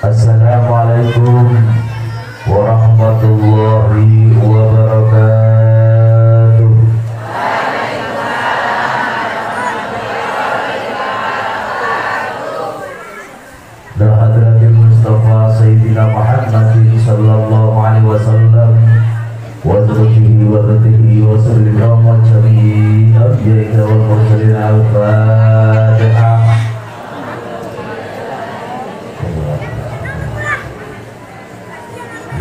Assalamualaikum warahmatullahi wabarakatuh. La hadratil Mustafa Sayyidina Muhammadin sallallahu alaihi wasallam wa zurrihi wa dhatihi wa sallallahu wa jami'i abiyaka wal mursalin al-Fatihah.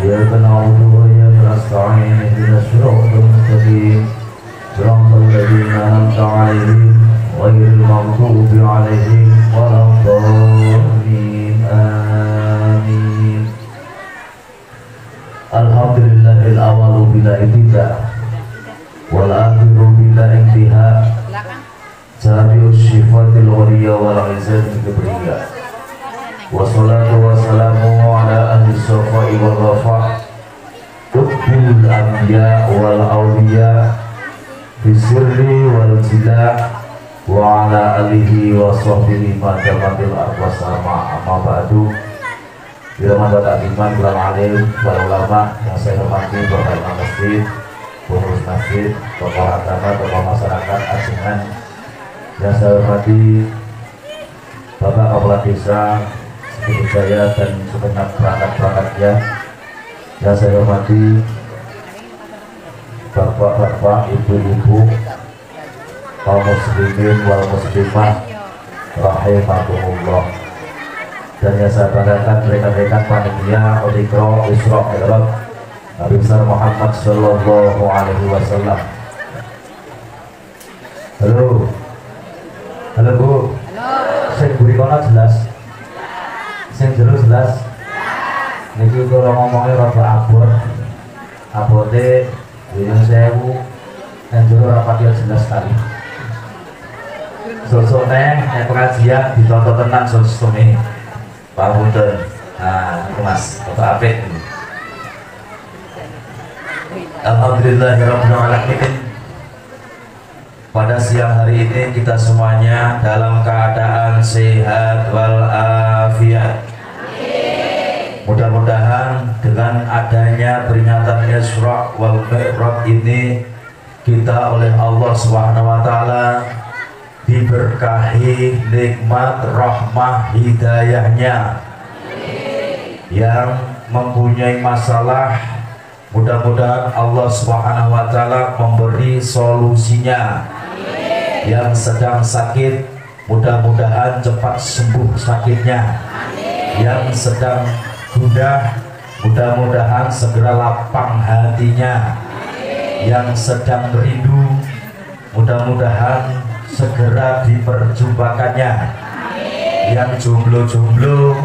Ya na'budu wa iyyaka nasta'in ihdinas siratal mustaqim siratal ladzina an'amta 'alaihim ghairil maghdubi 'alaihim waladdallin. Amin. Alhamdulillahil awalu bila ibtida wal akhiru bila intiha jami'us sifatil uliyya wal 'izzatil kibriya. Wassalatu wassalamu ala ahli sofai wal wafa Qutbil anbiya wal awliya Bisirri wal jila Wa ala alihi wa sahbihi madamatil arwasama amma ba'du. Bila mandat iman bilang alim wal ulama yang saya hormati Bapak Imam Masjid, pengurus masjid, tokoh agama, tokoh masyarakat ajengan yang saya hormati Bapak Kepala Desa Budaya dan segenap perangkat-perangkatnya yang saya hormati bapak-bapak, ibu-ibu, kaum muslimin wal muslimah rahimahumullah, dan yang saya banggakan rekan-rekan panitia Utikro Isra Mi'raj Nabi besar Muhammad sallallahu alaihi wasallam. Halo. Halo Bu. Saya beri kono jelas. Sing jero jelas. Niki kalau ngomongnya rada abote yang sewu yang jero rapat jelas sekali. Sosone pengajian ditonton tenan sosone. Pak Punten. Nah, itu Mas, foto apik. Alhamdulillahirabbil alamin. Pada siang hari ini kita semuanya dalam keadaan sehat walafiat. Mudah-mudahan dengan adanya peringatan Isra wal Mi'raj ini kita oleh Allah Subhanahu wa taala diberkahi nikmat rahmah hidayahnya. Yang mempunyai masalah, mudah-mudahan Allah Subhanahu wa taala memberi solusinya. Yang sedang sakit, mudah-mudahan cepat sembuh sakitnya. Yang sedang gundah, mudah-mudahan segera lapang hatinya. Yang sedang rindu, mudah-mudahan segera diperjumpakannya. Yang jomblo-jomblo,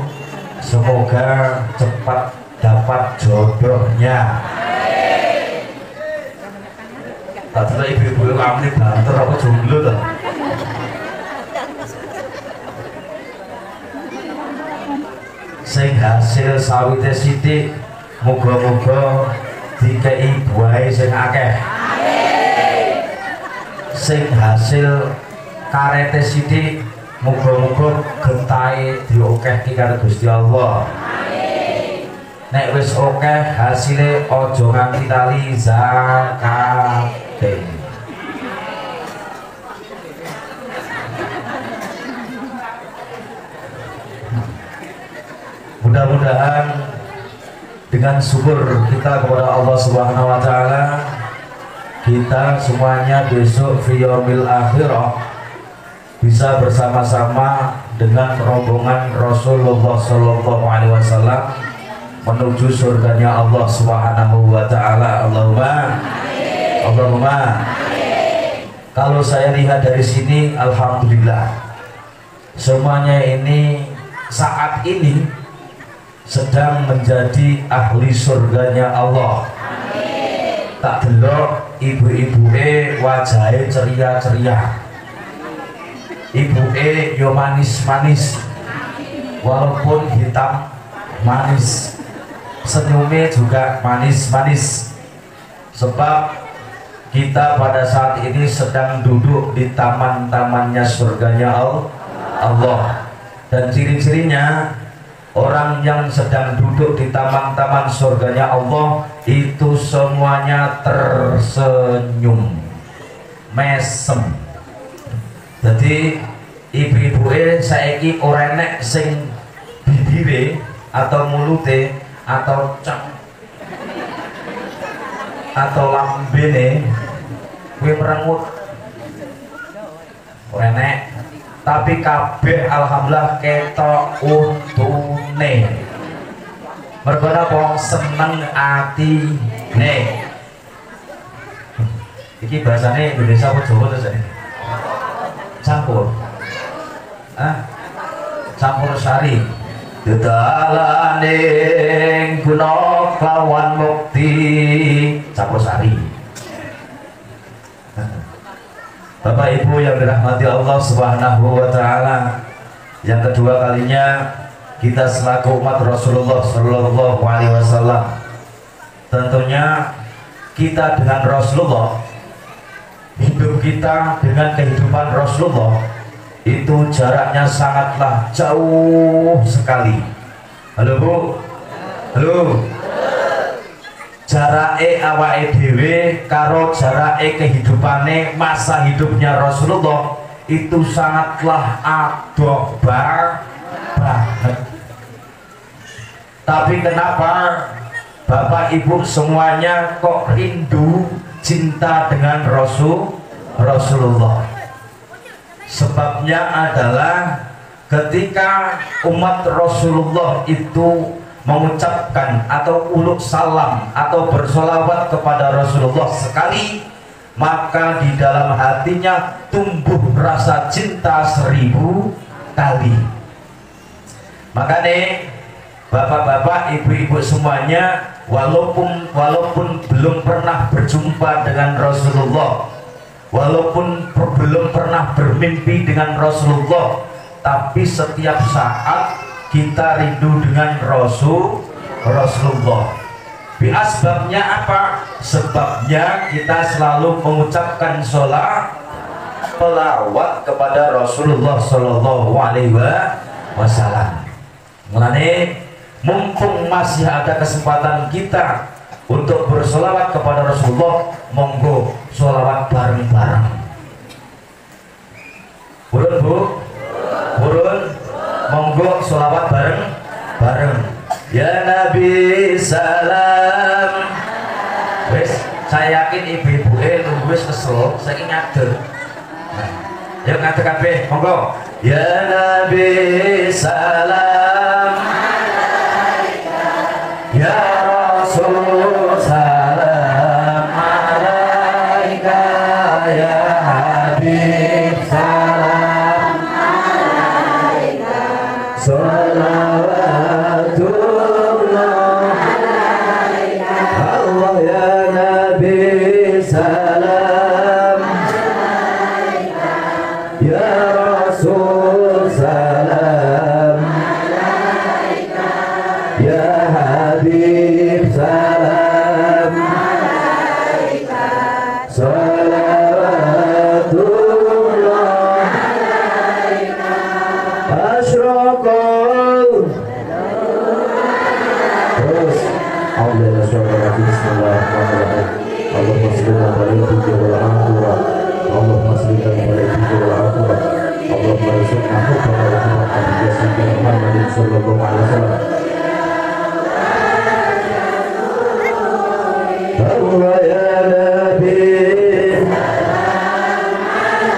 semoga cepat dapat jodohnya. Tadi ibu-ibu kami banter apa jomblo tuh? Sing hasil sawite sithik, muga-muga dikei buahe sing akeh. Sing hasil karete sithik, muga-muga gentahe diokehke karo Gusti Allah. Nek wis akeh hasile aja nganti tali zakate. Mudah-mudahan dengan syukur kita kepada Allah Subhanahu wa taala, kita semuanya besok fi yaumil akhirah bisa bersama-sama dengan rombongan Rasulullah sallallahu alaihi wasallam menuju surganya Allah Subhanahu wa taala. Allahumma amin. Allahumma amin. Kalau saya lihat dari sini, alhamdulillah semuanya ini saat ini sedang menjadi ahli surganya Allah. Amin. Tak delok ibu-ibu wajahnya ceria-ceria, ibu yo manis-manis, walaupun hitam manis, senyumnya juga manis-manis. Sebab kita pada saat ini sedang duduk di taman-tamannya surganya Allah. Dan ciri-cirinya orang yang sedang duduk di taman-taman surganya Allah itu semuanya tersenyum mesem. Jadi ibu-ibu saiki ora enek sing bibire atau mulute atau cak atau lambene kuwi merengut ora enek, tapi kabeh alhamdulillah ketok untune. Mergo napa seneng atine. Iki bahasane Indonesia apa Jawa to jane? Campur. Campur sari. Dedalaning guna lawan mukti campur sari. Bapak Ibu yang dirahmati Allah Subhanahu wa taala, yang kedua kalinya kita selaku umat Rasulullah sallallahu alaihi wasallam, tentunya kita dengan Rasulullah, hidup kita dengan kehidupan Rasulullah itu jaraknya sangatlah jauh sekali. Halo Bu, halo. Jarake awake dhewe karo jarake kehidupane masa hidupnya Rasulullah itu sangatlah adoh banget. Tapi kenapa Bapak Ibu semuanya kok rindu cinta dengan Rasulullah? Sebabnya adalah ketika umat Rasulullah itu mengucapkan atau uluk salam atau bersolawat kepada Rasulullah sekali, maka di dalam hatinya tumbuh rasa cinta 1000 kali. Makanya bapak-bapak, ibu-ibu semuanya, walaupun belum pernah berjumpa dengan Rasulullah, walaupun belum pernah bermimpi dengan Rasulullah, tapi setiap saat kita rindu dengan Rasulullah. Sebabnya apa? Sebabnya kita selalu mengucapkan pelawat kepada Rasulullah Sallallahu Alaihi Wasallam. Mulane mumpung masih ada kesempatan kita untuk bersolawat kepada Rasulullah, monggo solawat bareng-bareng. Burun Bu, burun. Monggo sholawat bareng. Ya Nabi salam. Wes, saya yakin ibu-ibu nunggu wis kesel, saiki ngadeg. Ya ngadeg kabeh, monggo. Ya Nabi salam. Ya Rasul salam alaika, ya Habib salam. Salawatullah alaika, Allah ya Nabi salam alaika, ya Rasul salam alaika, ya Habib salam alaika. Salawatullah alaika, asyraqal. Terus Bismillahirrahmanirrahim. Allahumma shalli ala sayyidina Muhammad. Allahumma shalli ala sayyidina Muhammad. Allahumma arzuqna hubba sayyidina Muhammad sallallahu alaihi wasallam. Allah ya Nabi.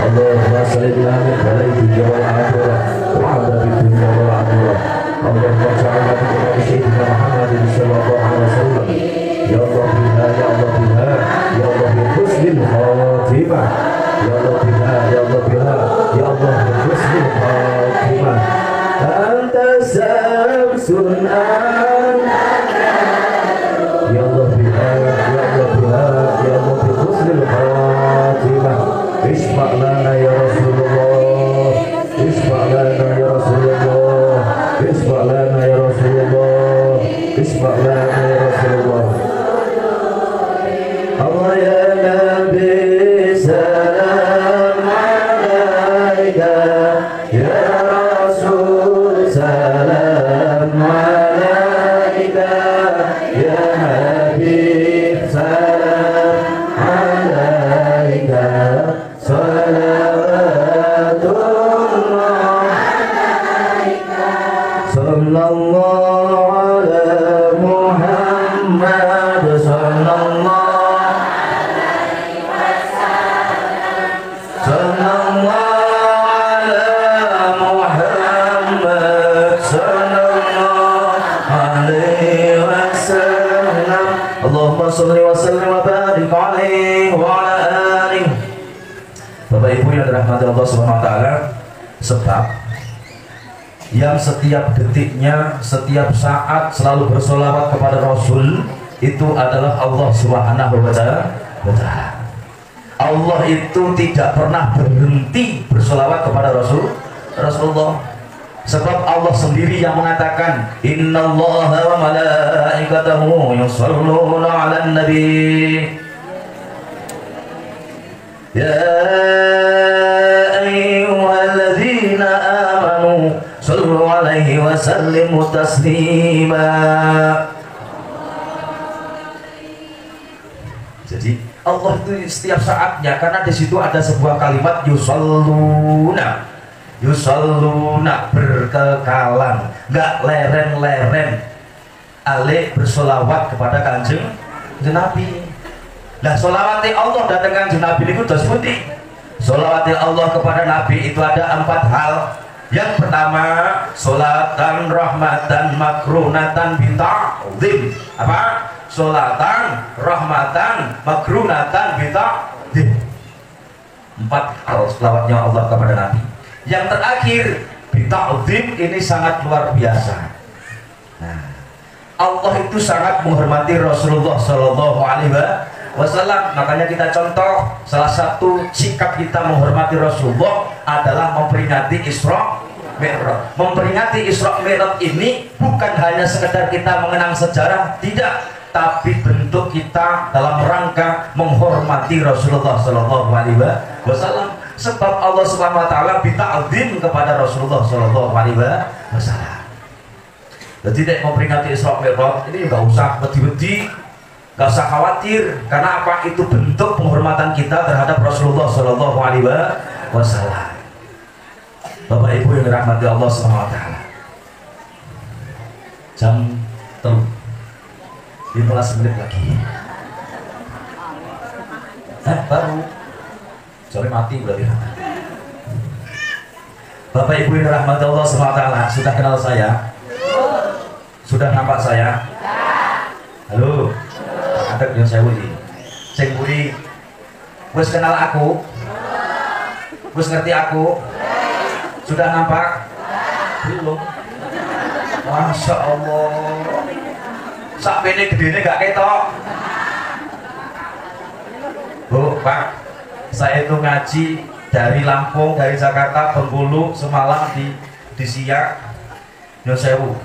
Allahumma shalli ala sayyidina Muhammad wa ala sayyidina Muhammad. Allahumma ja'alna min sayyidina Muhammad sallallahu alaihi wasallam. Ya Allah biha, ya Allah biha, ya Allah bi husnil khatimah. Ya Allah biha, ya Allah biha, ya Allah bi husnil khatimah. Anta samsun ya Allah biha, ya Allah biha, ya Allah bi husnil khatimah. Isma' lana ya Rasulullah, isma' lana ya Rasulullah, isma' lana ya Rasulullah, isma' lana ya Rasulullah. Allah ya Nabi salam alaika, ya Rasul salam sallallahu ala Muhammad sallallahu Allahumma sholli wa sallim wa barik alaihi wa ala alihi. Bapak Ibu yang dirahmati Allah Subhanahu wa taala, sebab yang setiap detiknya, setiap saat selalu bersolawat kepada Rasul itu adalah Allah Subhanahu wa taala. Allah itu tidak pernah berhenti bersolawat kepada Rasulullah. Sebab Allah sendiri yang mengatakan innallaha wa malaikatahu yusholluna 'alan nabi ya ayyuhalladzina amanu shallu 'alaihi wa sallimu taslima. Jadi Allah itu setiap saatnya, karena di situ ada sebuah kalimat yusholluna, berkekalan, nggak leren-leren, alik bersolawat kepada kanjeng Nabi. Nah, solawati Allah datang kanjeng Nabi itu terus putih. Solawati Allah kepada Nabi itu ada 4 hal. Yang pertama, solatan rahmatan makrunatan bita'zim. Apa? Solatan rahmatan makrunatan bita'zim. 4 hal solawatnya Allah kepada Nabi. Yang terakhir bita'zim, ini sangat luar biasa. Nah, Allah itu sangat menghormati Rasulullah Shallallahu Alaihi Wasallam. Makanya kita contoh, salah satu sikap kita menghormati Rasulullah adalah memperingati Isra Mi'raj. Memperingati Isra Mi'raj ini bukan hanya sekedar kita mengenang sejarah, tidak, tapi bentuk kita dalam rangka menghormati Rasulullah Shallallahu Alaihi Wasallam. Sebab Allah Subhanahu wa taala bita'zim kepada Rasulullah sallallahu alaihi wasallam. Jadi tidak memperingati Isra Mi'raj ini enggak usah wedi-wedi, enggak usah khawatir, karena apa? Itu bentuk penghormatan kita terhadap Rasulullah sallallahu alaihi wasallam. Bapak Ibu yang dirahmati Allah Subhanahu wa taala. Jam 15 menit lagi. Baru sore mati berarti. Bapak Ibu yang dirahmati Allah SWT, sudah kenal saya? Sudah nampak saya? Halo? Ada yang saya wudi. Ceng budi. Wes kenal aku? Wes ngerti aku? Sudah nampak? Belum. Masya Allah. Sak ini gedene gak ketok. Bu, Pak, saya itu ngaji dari Lampung, dari Jakarta, Bengkulu, semalam di Siak, Nyosewu.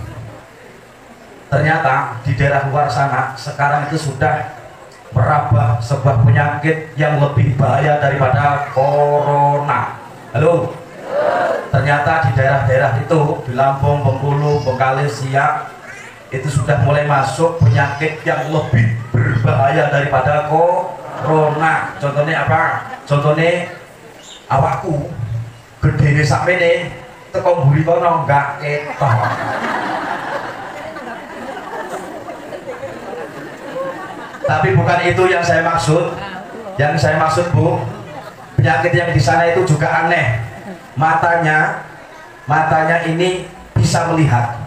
Ternyata di daerah luar sana sekarang itu sudah merabah sebuah penyakit yang lebih bahaya daripada corona. Halo? Ternyata di daerah-daerah itu, di Lampung, Bengkulu, Bengkalis, Siak, itu sudah mulai masuk penyakit yang lebih berbahaya daripada corona. Contohnya apa? Contohnya awakku gedene sakmene teko mburi kono gak ketok. Tapi bukan itu yang saya maksud. Yang saya maksud, Bu, penyakit yang di sana itu juga aneh. Matanya ini bisa melihat.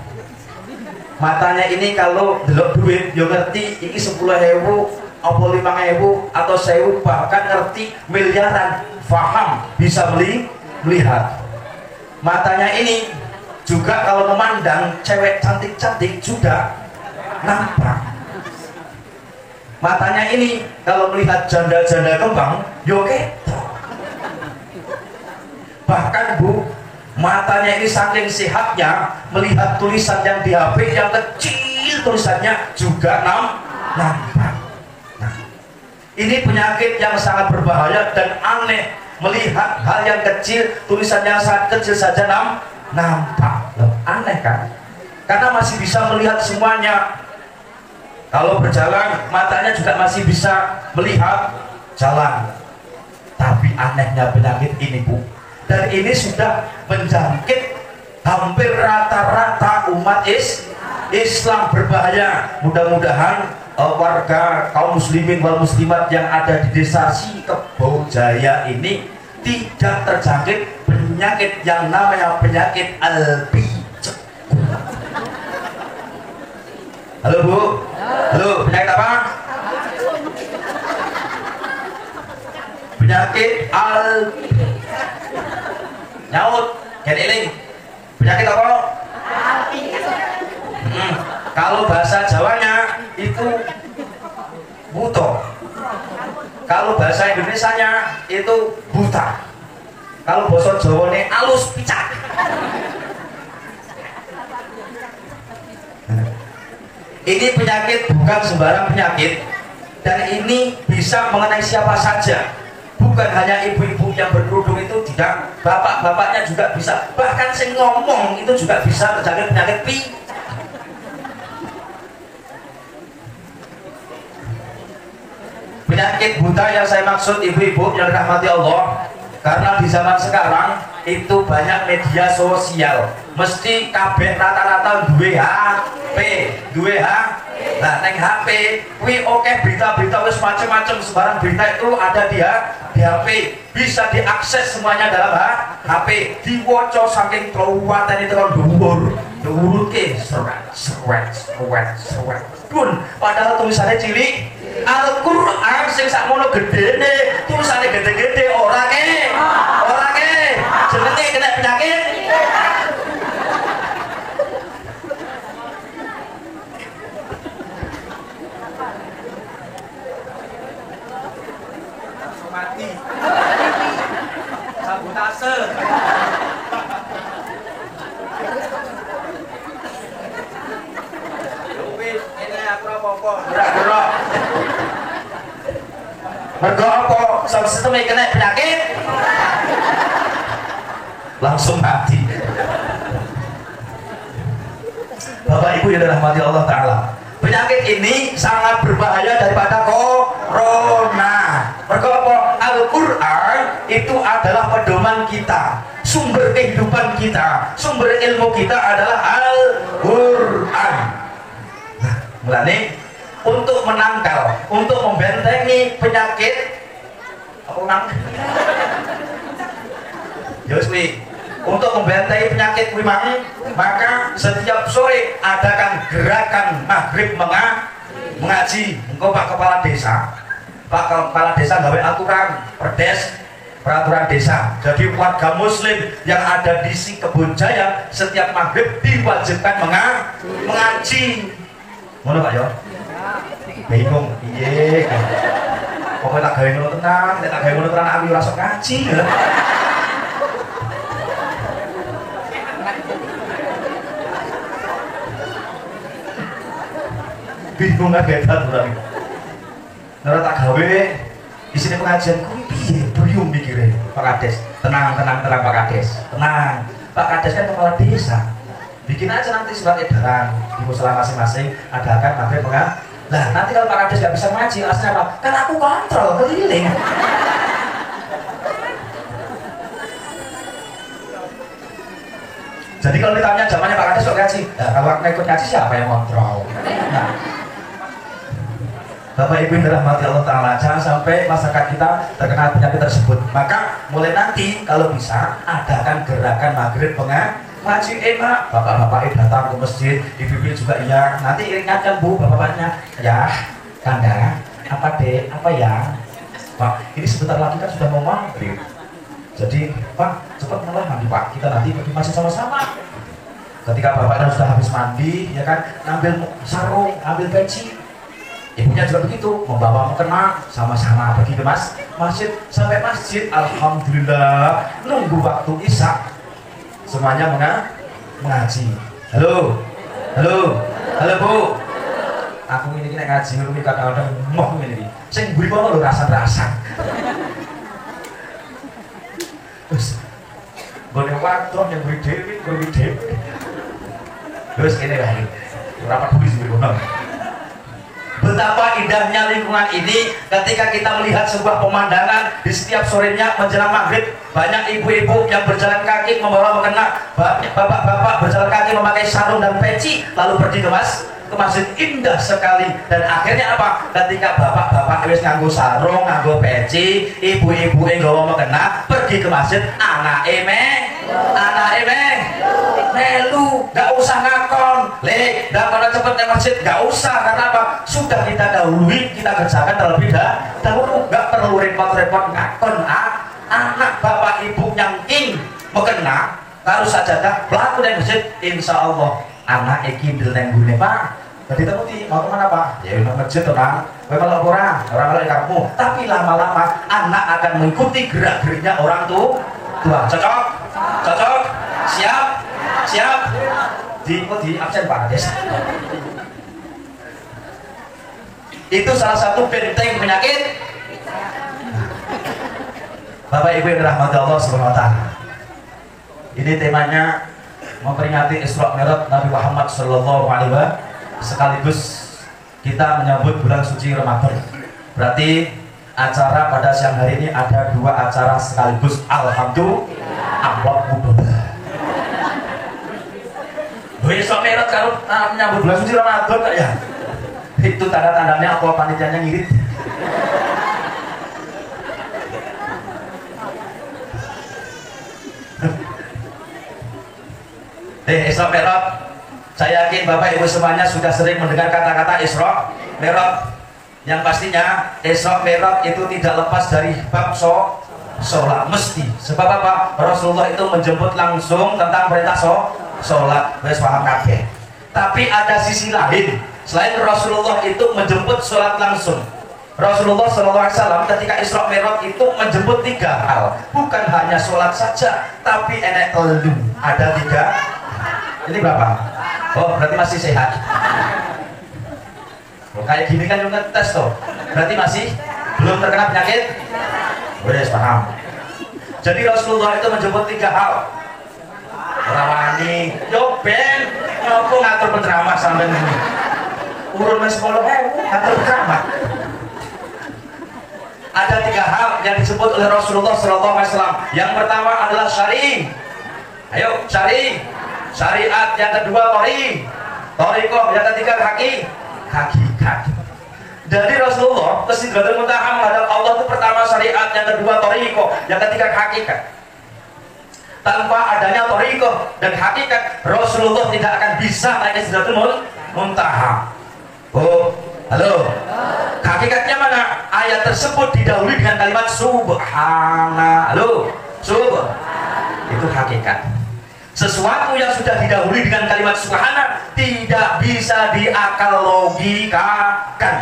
Matanya ini kalau delok duit yo ngerti iki 10.000 apa 5.000 atau 1.000, bahkan ngerti miliaran, faham, bisa melihat. Matanya ini juga kalau memandang cewek cantik-cantik juga nampak. Matanya ini kalau melihat janda-janda kembang yo ketok. Bahkan, Bu, matanya ini saking sehatnya, melihat tulisan yang di HP yang kecil tulisannya juga nampak. Ini penyakit yang sangat berbahaya dan aneh. Melihat hal yang kecil, tulisan yang sangat kecil saja nampak. Aneh kan? Karena masih bisa melihat semuanya. Kalau berjalan, matanya juga masih bisa melihat jalan. Tapi anehnya penyakit ini, Bu, dan ini sudah menjangkit hampir rata-rata umat Islam berbahaya. Mudah-mudahan warga kaum muslimin wal muslimat yang ada di desa Sikebo Jaya ini tidak terjangkit penyakit yang namanya penyakit albice. Halo Bu, halo, penyakit apa? Penyakit nyaut, kedeling. Penyakit apa? Kalau bahasa Jawanya itu buto. Kalau bahasa Indonesianya itu buta. Kalau bahasa Jawane alus picak. Ini penyakit bukan sembarang penyakit, dan ini bisa mengenai siapa saja. Bukan hanya ibu-ibu yang berkerudung itu, tidak, bapak-bapaknya juga bisa, bahkan sing ngomong itu juga bisa terjangkit penyakit penyakit buta yang saya maksud ibu-ibu yang dirahmati Allah. Karena di zaman sekarang itu banyak media sosial, mesti kabeh rata-rata duwe HP. Nah, neng HP kuwi oke, berita-berita wis macam-macam, sebarang berita itu ada di HP, bisa diakses semuanya dalam HP, diwoco saking kelewatan itu kan dhuwur ke seret pun padahal tulisannya cilik. Al-Quran sing sakmono gedene, tulisannya gede-gede, orangnya jenenge kena penyakit. Langsung mati. Sabotase. Wis ini aku apa-apa. Gerak-gerak. Mergo apa? Sistemnya kena penyakit langsung mati. Bapak Ibu yang dirahmati Allah Ta'ala, penyakit ini sangat berbahaya daripada corona. Mergo apa? Al-Quran itu adalah pedoman kita, sumber kehidupan kita, sumber ilmu kita adalah Al-Quran. Nah, mulane untuk menangkal, untuk membentengi penyakit apa nang? Untuk membentengi penyakit memang, maka setiap sore adakan gerakan maghrib mengaji. Engkau Pak Kepala Desa gawe aturan peraturan desa. Jadi warga muslim yang ada di Sikebo Jaya setiap maghrib diwajibkan mengaji. Ngono Pak yo? Bingung, iya. Pokoknya tak gawe ngono tenang, tak gawe ngono tenang aku ora sok ngaji. Bingung agak aturan. Ora tak gawe di sini pengajian kuwi piye? Berium mikire Pak Kades. Tenang Pak Kades. Tenang. Pak Kades kan kepala desa. Bikin aja nanti surat edaran di musala masing-masing, adakan maghrib mengaji. Nah, nanti kalau Pak Kades nggak bisa ngaji, alasannya apa? Kan aku kontrol keliling. Jadi kalau ditanya zamannya Pak Kades kok ngaji, nah, kalau aku ikut ngaji siapa yang kontrol? Nah, Bapak Ibu yang dirahmati Allah Ta'ala, jangan sampai masyarakat kita terkena penyakit tersebut. Maka mulai nanti kalau bisa adakan gerakan maghrib ngaji enak. Bapak-bapak datang ke masjid, ibu-ibu juga iya. Nanti ingatkan Bu, bapak-bapaknya, ya Kanda, apa ya Pak, ini sebentar lagi kan sudah mau maghrib. Jadi Pak, cepat mulai mandi Pak, kita nanti pergi masjid sama-sama. Ketika bapaknya sudah habis mandi, ya kan, ambil sarung, ambil peci. Ibunya juga begitu, membawa mukena, sama-sama pergi ke masjid. Sampai masjid, alhamdulillah, nunggu waktu isya, semuanya mengaji. Halo Bu, aku ini ngaji, ini kadang-kadang mau ini. Saya beri kono lho rasan-rasan. Terus, boleh waktu yang beri dewi. Terus ini lagi, berapa duit sih kono? Betapa indahnya lingkungan ini ketika kita melihat sebuah pemandangan di setiap sorenya menjelang maghrib, banyak ibu-ibu yang berjalan kaki membawa mukena, bapak-bapak berjalan kaki memakai sarung dan peci lalu pergi ke masjid. Indah sekali. Dan akhirnya apa? Ketika bapak-bapak wis nganggo sarung, nganggo peci, ibu-ibu nggawa mukena pergi ke masjid, anak melu, gak usah ngakon, gak pada cepet ke masjid, gak usah. Karena apa? Sudah kita dahului, kita kerjakan terlebih dahulu, gak perlu repot-repot ngakon. Anak bapak ibu yang ingin mukena harus sajadah pelaku dan masjid, insya Allah anak iki dilenggunya pak. Jadi temuti mau kemana pak? Ya mau masjid orang, malah orang malah kamu. Tapi lama-lama anak akan mengikuti gerak-geriknya orang tua. Cocok, siap. Di absen pak Des. Itu salah satu benteng penyakit. Bapak Ibu yang dirahmati Allah Subhanahu wa taala. Ini temanya memperingati Isra Mi'raj Nabi Muhammad sallallahu alaihi wasallam, sekaligus kita menyambut bulan suci Ramadan. Berarti acara pada siang hari ini ada dua acara sekaligus. Alhamdulillah. Isra Mi'raj kalau menyambut bulan suci Ramadan kak ya. Itu tanda-tandanya apa panitianya ngirit. Isra Mi'raj, saya yakin Bapak Ibu semuanya sudah sering mendengar kata-kata Isra Mi'raj. Yang pastinya Isra Mi'raj itu tidak lepas dari bab sholat mesti. Sebab apa? Rasulullah itu menjemput langsung tentang perintah sholat. Wes paham kabeh. Tapi ada sisi lain. Selain Rasulullah itu menjemput sholat langsung, Rasulullah SAW ketika Isra Mi'raj itu menjemput 3 hal. Bukan hanya sholat saja, tapi enek telu. Ada 3. Ini berapa? Oh, berarti masih sehat. Oh, kayak gini kan juga tes tuh. Berarti masih belum terkena penyakit. Wes paham. Jadi Rasulullah itu menjemput 3 hal. Rawani, yo ben, aku ngatur penceramah sampai ini. Urun mes 10.000 ngatur penceramah. Ada 3 hal yang disebut oleh Rasulullah SAW. Yang pertama adalah syari. Ayo syari. Syariat. Yang kedua thariqah. Yang ketiga hakikat. Jadi Rasulullah ke Sidratul Muntaha menghadap Allah itu pertama syariat, yang kedua thariqah, yang ketiga hakikat. Tanpa adanya thariqah dan hakikat, Rasulullah tidak akan bisa naik ke Sidratul Muntaha. Oh, halo. Hakikatnya mana? Ayat tersebut didahului dengan kalimat subhana. Halo, itu hakikat. Sesuatu yang sudah didahului dengan kalimat subhana tidak bisa diakal logikakan.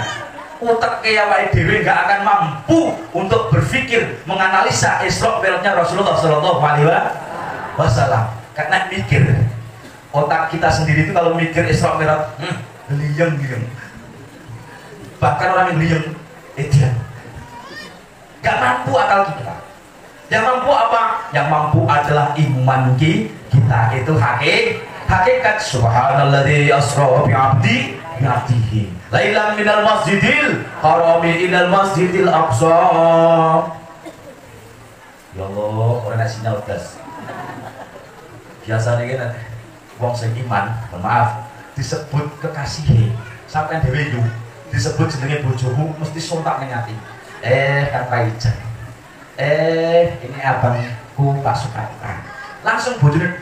Utek awake dhewe nggak akan mampu untuk berpikir menganalisa Isra Mi'rajnya Rasulullah Shallallahu Alaihi Wasallam. Karena mikir, otak kita sendiri itu kalau mikir Isra Mi'raj, liyeng. Bahkan orang yang liyeng, nggak mampu akal kita. Yang mampu apa? Yang mampu adalah iman kita. Itu hakikat. Subhanalladzi asra bi'abdihi lailan minal masjidil harami ilal masjidil aqsa. Ya Allah, orang nasi sinyal gas. Biasanya kan wong sing iman, maaf, disebut kekasih sampean dhewe yo disebut jenenge bojomu mesti sontak ning ati. Kan Paijan. Ini abangku Pak Sukata. Langsung bojone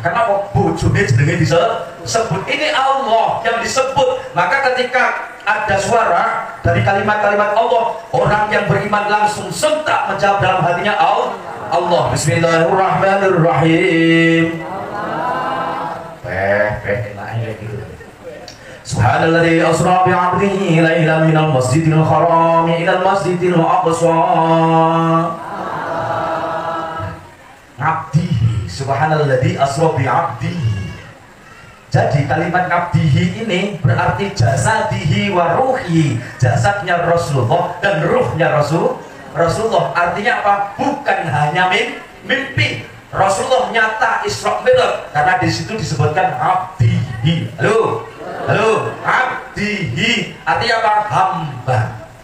karena bojone jenenge disebut. Ini Allah yang disebut. Maka ketika ada suara dari kalimat-kalimat Allah, orang yang beriman langsung sentak menjawab dalam hatinya Allah. Bismillahirrahmanirrahim. Subhanalladzi asra bi'abdihi lailan minal masjidil haram ilal masjidil aqsa. Abdihi, subhanalladzi asra bi'abdihi. Jadi kalimat abdihi ini berarti jasadihi wa ruhi. Jasadnya Rasulullah dan ruhnya Rasulullah. Artinya apa? Bukan hanya mimpi. Rasulullah nyata Isra Mi'raj karena di situ disebutkan abdihi. Halo, abdihi. artinya apa? Hamba.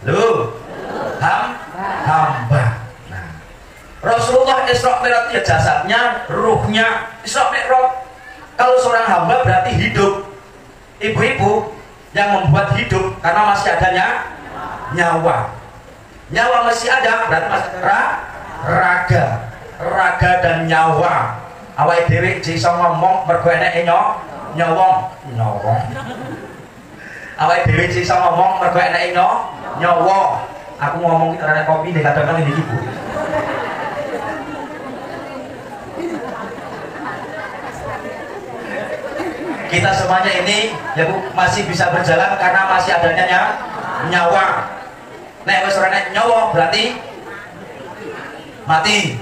Loh, hamba. Nah, Rasulullah Isra Mi'raj ya jasadnya, ruhnya. Isra Mi'raj. Kalau seorang hamba berarti hidup. Ibu-ibu yang membuat hidup karena masih adanya nyawa. Nyawa masih ada berarti masih raga dan nyawa. Awake dhewe iso ngomong mergo eneke nyawang. Awake dhewe iso ngomong mergo eneke nyawa. Aku ngomong karena kopi nek kadang-kadang iki, Bu. Kita semuanya ini ya Bu masih bisa berjalan karena masih adanya nyawa. Nek wis ora nyawa berarti mati.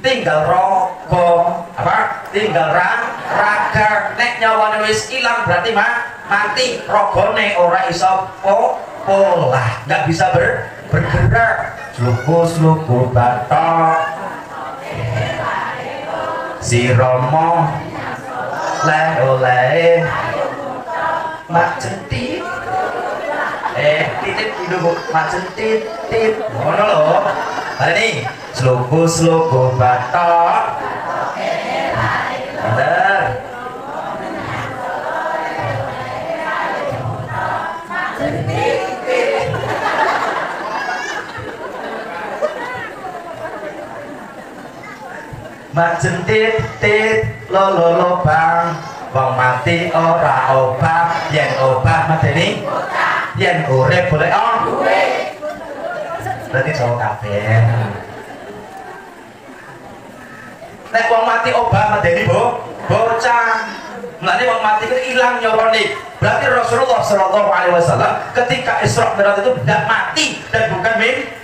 Tinggal rogo apa? Tinggal raga. Nek nyawane wis ilang berarti mati. Rogone ora iso pola, nggak bisa bergerak. Sluku batok si Romo oleh mak centit titit itu Bu, mak centit ngono lho. Hari ini sluku batok bener mak centit lo bang wong mati ora obah yen obah mateni yen urip boleh berarti Jawa kabeh. Nek wong mati obah mateni bocah. Mulane wong mati itu ilang nyawane. Berarti Rasulullah Shallallahu Alaihi Wasallam ketika Isra Mi'raj itu tidak mati dan bukan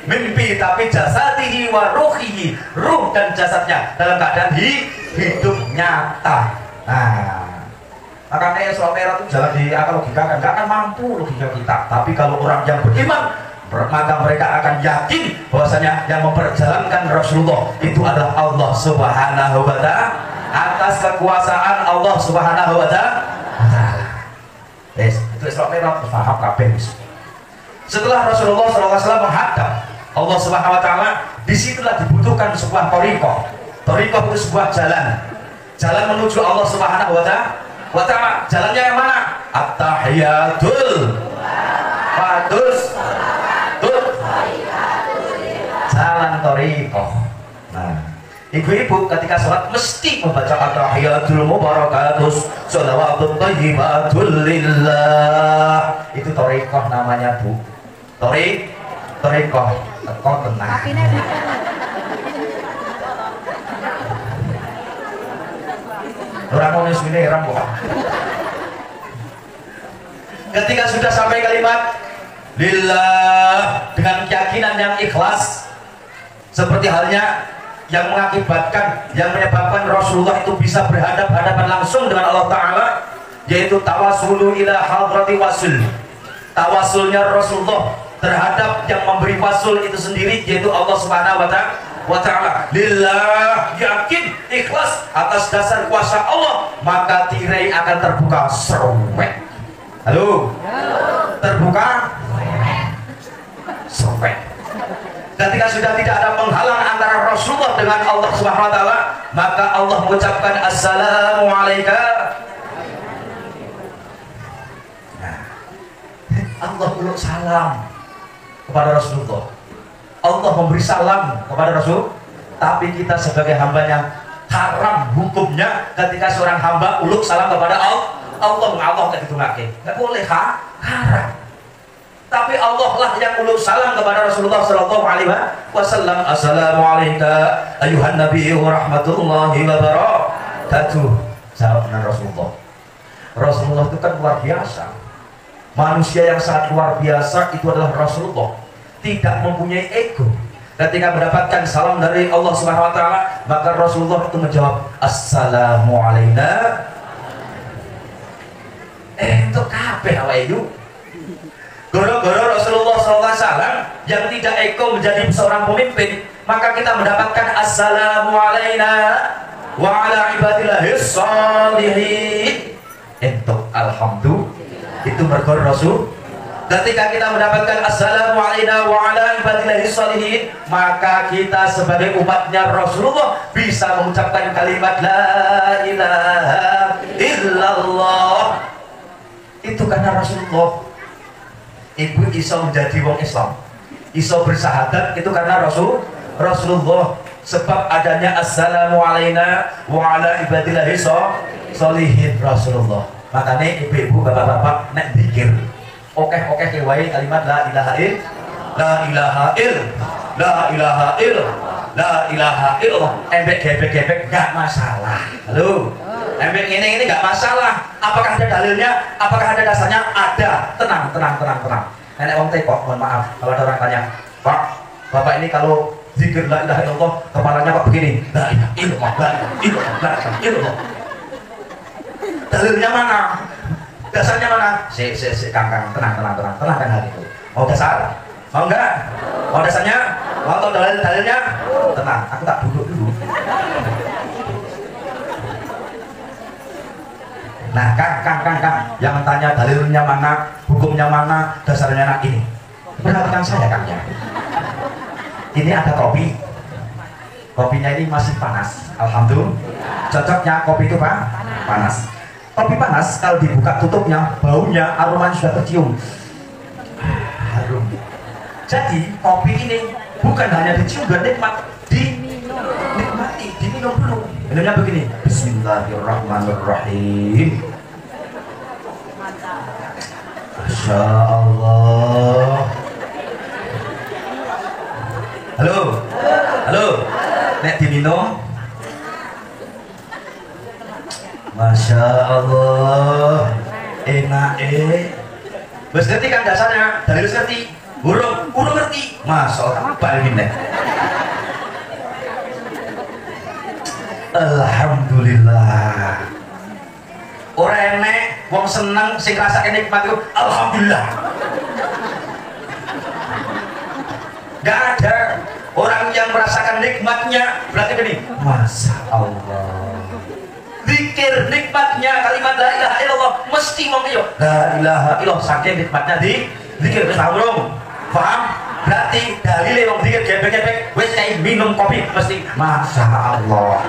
mimpi, tapi jasadihi wa ruhihi, ruh dan jasadnya dalam keadaan hidup nyata. Nah, makanya Isra Mi'raj itu jangan diakalogikakan, nggak akan mampu logika kita. Tapi kalau orang yang beriman, maka mereka akan yakin bahwasanya yang memperjalankan Rasulullah itu adalah Allah Subhanahu wa Ta'ala, atas kekuasaan Allah Subhanahu wa Ta'ala. Itu Isra Mi'raj paham kabeh. Setelah Rasulullah SAW menghadap Allah Subhanahu wa Ta'ala, disitulah dibutuhkan sebuah thariqah. Thariqah itu sebuah jalan menuju Allah Subhanahu wa Ta'ala. Jalannya yang mana? At-tahiyatul jalan thariqah. Nah, ibu-ibu ketika sholat mesti membaca at-tahiyatul mubarakatus sholawatut thayyibatul lillah. Itu thariqah namanya Bu. Thariqah teko tenang. Orang mau nismine heran kok. Ketika sudah sampai kalimat lillah dengan keyakinan yang ikhlas, seperti halnya yang mengakibatkan, yang menyebabkan Rasulullah itu bisa berhadapan langsung dengan Allah Ta'ala, yaitu tawasulu ila hadrati wasul. Tawasulnya Rasulullah terhadap yang memberi wasul itu sendiri, yaitu Allah Subhanahu wa Ta'ala. Lillah, yakin, ikhlas atas dasar kuasa Allah, maka tirai akan terbuka serwek. Halo? Terbuka serwek. Ketika sudah tidak ada penghalang antara Rasulullah dengan Allah Subhanahu wa Ta'ala, maka Allah mengucapkan assalamu alayka. Nah, Allah uluk salam kepada Rasulullah. Allah memberi salam kepada Rasul, tapi kita sebagai hambanya haram hukumnya ketika seorang hamba uluk salam kepada Allah nggak ditungake, nggak boleh, haram. Tapi Allah lah yang uluk salam kepada Rasulullah Sallallahu Alaihi Wasallam. Assalamu alayka ayuhan nabi wa rahmatullahi wa barakatuh. Jawab dengan Rasulullah. Rasulullah itu kan luar biasa. Manusia yang sangat luar biasa itu adalah Rasulullah. Tidak mempunyai ego. Ketika mendapatkan salam dari Allah Subhanahu wa Ta'ala, maka Rasulullah itu menjawab assalamu alayna. Itu kabeh awake itu. Gara-gara Rasulullah SAW yang tidak ego menjadi seorang pemimpin, maka kita mendapatkan assalamu alayna wa ala ibadillahis shalihin. Entuk alhamdulillah itu mergo Ketika kita mendapatkan assalamualaikum wa ala ibadillahi sholihin, maka kita sebagai umatnya Rasulullah bisa mengucapkan kalimat la ilaha illallah. Itu karena Rasulullah. Ibu iso menjadi wong Islam, iso bersahadat itu karena Rasulullah. Sebab adanya assalamualaikum wa ala ibadillahi sholihin Rasulullah. Makanya ibu-ibu, bapak-bapak nek zikir oke kewae kalimat la ilaha il, la ilaha il, la ilaha il, la ilaha illallah. Embek gebek gak masalah. Halo, embek ini gak masalah. Apakah ada dalilnya? Apakah ada dasarnya? Ada. Tenang. Nenek wong teko, mohon maaf kalau ada orang tanya, Pak, bapak ini kalau zikir la ilaha illallah kepalanya kok begini? La ilaha illallah, la ilaha illallah, la ilaha illallah. Dalilnya mana? Dasarnya mana? Kang, tenang hatiku. Mau dasar? Mau enggak? Mau dasarnya? Mau tahu dalilnya? Tenang, aku tak duduk dulu. Nah, Kang, yang tanya dalilnya mana, hukumnya mana, dasarnya mana ini. Perhatikan saya, Kang, ya. Ini ada kopi. Kopinya ini masih panas. Alhamdulillah. Cocoknya kopi itu panas. Kopi panas kalau dibuka tutupnya, baunya, aromanya sudah tercium. Harum. Jadi kopi ini bukan hanya dicium dan nikmat, dinikmati, diminum dulu. Minumnya begini. Bismillahirrahmanirrahim. Masya Allah. Halo. Nek diminum. Masya Allah, enak Bes ngerti kan dasarnya, dari ngerti, urung ngerti, Masya Allah, balikin deh. Alhamdulillah. Orang enek, wong seneng, sing rasa nikmat itu, alhamdulillah. Gak ada orang yang merasakan nikmatnya, berarti gini, Masya Allah. Zikir nikmatnya kalimat la ilaha illallah mesti mau iyo la ilaha illallah saking nikmatnya di zikir. Paham? Berarti dalile wong zikir gebek-gebek wis kayak minum kopi mesti Masya Allah.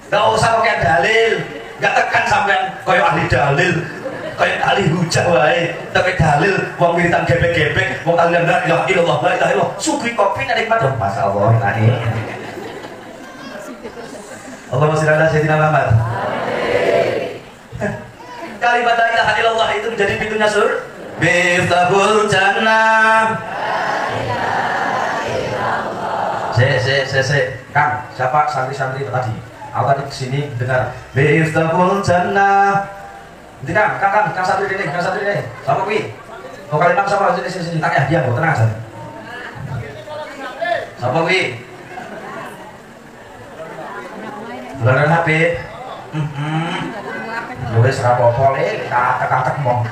Gak usah pakai dalil, gak tekan sampean koyo ahli dalil, kayak ahli hujah wae, tapi dalil wong wiritan gebek-gebek, wong kalian la ilaha illallah, la ilaha illallah, sugih kopi nek nikmat dong, masyaallah, enak. Allahumma shalli ala sayyidina Muhammad. Kalimat la ilaha illallah itu menjadi pintunya surga. Miftahul jannah. Kang, siapa santri-santri tadi? Aku tadi kesini dengar Miftahul jannah. Nanti Kang santri ini, sama kui. Mau kalian sama sini, tanya dia, mau tenang saja. Sama kui. Belajar HP. Gue serapopo kakak mau.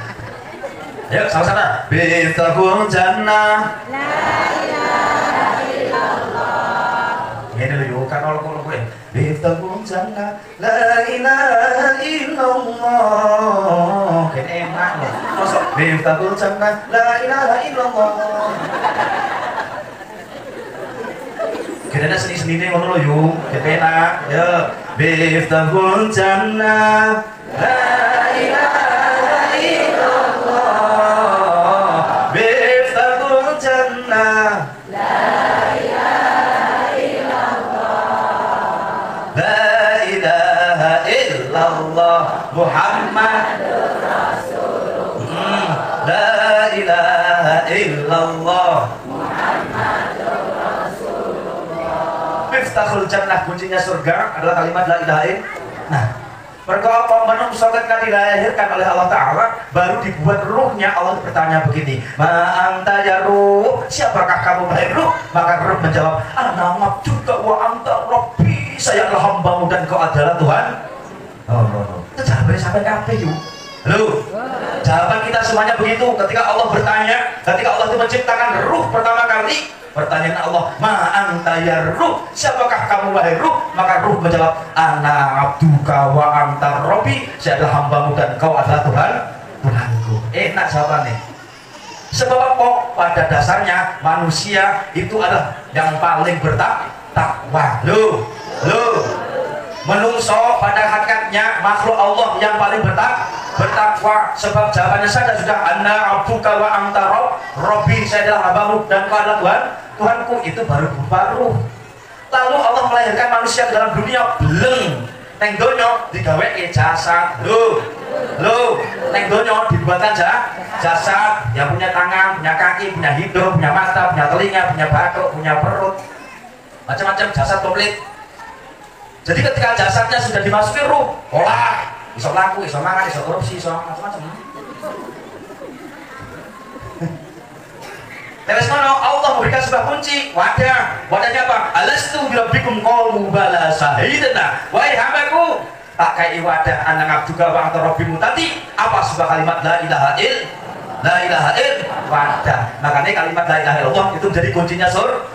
Ayo sama-sama. Miftahul jannah. La ilaha illallah. Ini loh, kan kalau gue. Miftahul jannah. La ilaha illallah. Kan enak loh. Masuk. Miftahul jannah. La ilaha illallah. Kita ada seni-seni ngono loh yuk. Kita enak. Ya. Miftahul jannah. La ilaha illallah. Miftahul jannah. La ilaha illallah. La ilaha illallah. Muhammadur Rasulullah. La ilaha illallah. Muhammadur Rasulullah. Miftahul jannah, kuncinya surga adalah kalimat la ilaha illallah. Nah, perkara manusia ketika dilahirkan oleh Allah Ta'ala baru dibuat ruhnya. Allah bertanya begini, ma'anta ya ruh, siapakah kamu wahai ruh? Maka ruh menjawab, ana abduka wa anta rabbi, saya adalah hambamu dan kau adalah Tuhan. Oh, itu sampai kape yuk. Halo? Jawaban kita semuanya begitu. Ketika Allah bertanya, ketika Allah itu menciptakan ruh pertama kali, pertanyaan Allah, ma anta ya ruh, siapakah kamu wahai ruh? Maka ruh menjawab, ana abduka wa anta robbi, saya adalah hambamu dan kau adalah Tuhanku. Enak jawabannya. Sebab apa? Pada dasarnya manusia itu adalah yang paling bertakwa. Loh, menungso pada hakikatnya makhluk Allah yang paling bertakwa. Sebab jawabannya saja sudah, ana abduka wa anta robbi, saya adalah hambamu dan kau adalah Tuhanku. Itu baru berupa ruh. Lalu Allah melahirkan manusia ke dalam dunia, beleng neng donya digawe jasad. Loh, neng donya dibuatkan jasad yang punya tangan, punya kaki, punya hidung, punya mata, punya telinga, punya batuk, punya perut, macam-macam jasad komplit. Jadi ketika jasadnya sudah dimasuki ruh, olah, iso laku, iso mangan, iso korupsi, iso macam-macam. Terus mana Allah memberikan sebuah kunci, wadahnya apa? Alastu birabbikum qalu bala syahidna. Wahai hambaku, tak kai wadah anak abduka wa anta rabbimu tadi apa sebuah kalimat la ilaha wadah. Makanya kalimat la ilaha illallah itu menjadi kuncinya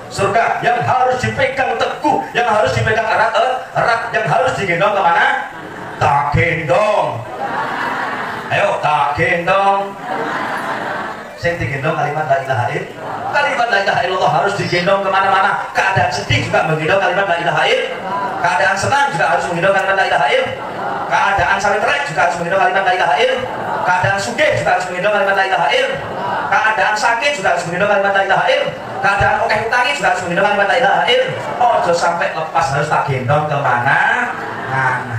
surga yang harus dipegang teguh, yang harus dipegang erat, yang harus digendong kemana? Tak gendong. Ayo tak gendong. Saya digendong kalimat la ilaha illallah. Kalimat la ilaha illallah harus digendong kemana-mana. Keadaan sedih juga menggendong kalimat la ilaha illallah. Keadaan senang juga harus menggendong kalimat la ilaha illallah. Keadaan sawit terai juga harus menggendong kalimat la ilaha illallah. Keadaan sugih juga harus menggendong kalimat la ilaha illallah. Keadaan sakit juga harus menggendong kalimat la ilaha illallah. Keadaan okeh utangi juga harus menggendong kalimat la ilaha illallah. Oh, sampai lepas harus tak gendong kemana-mana.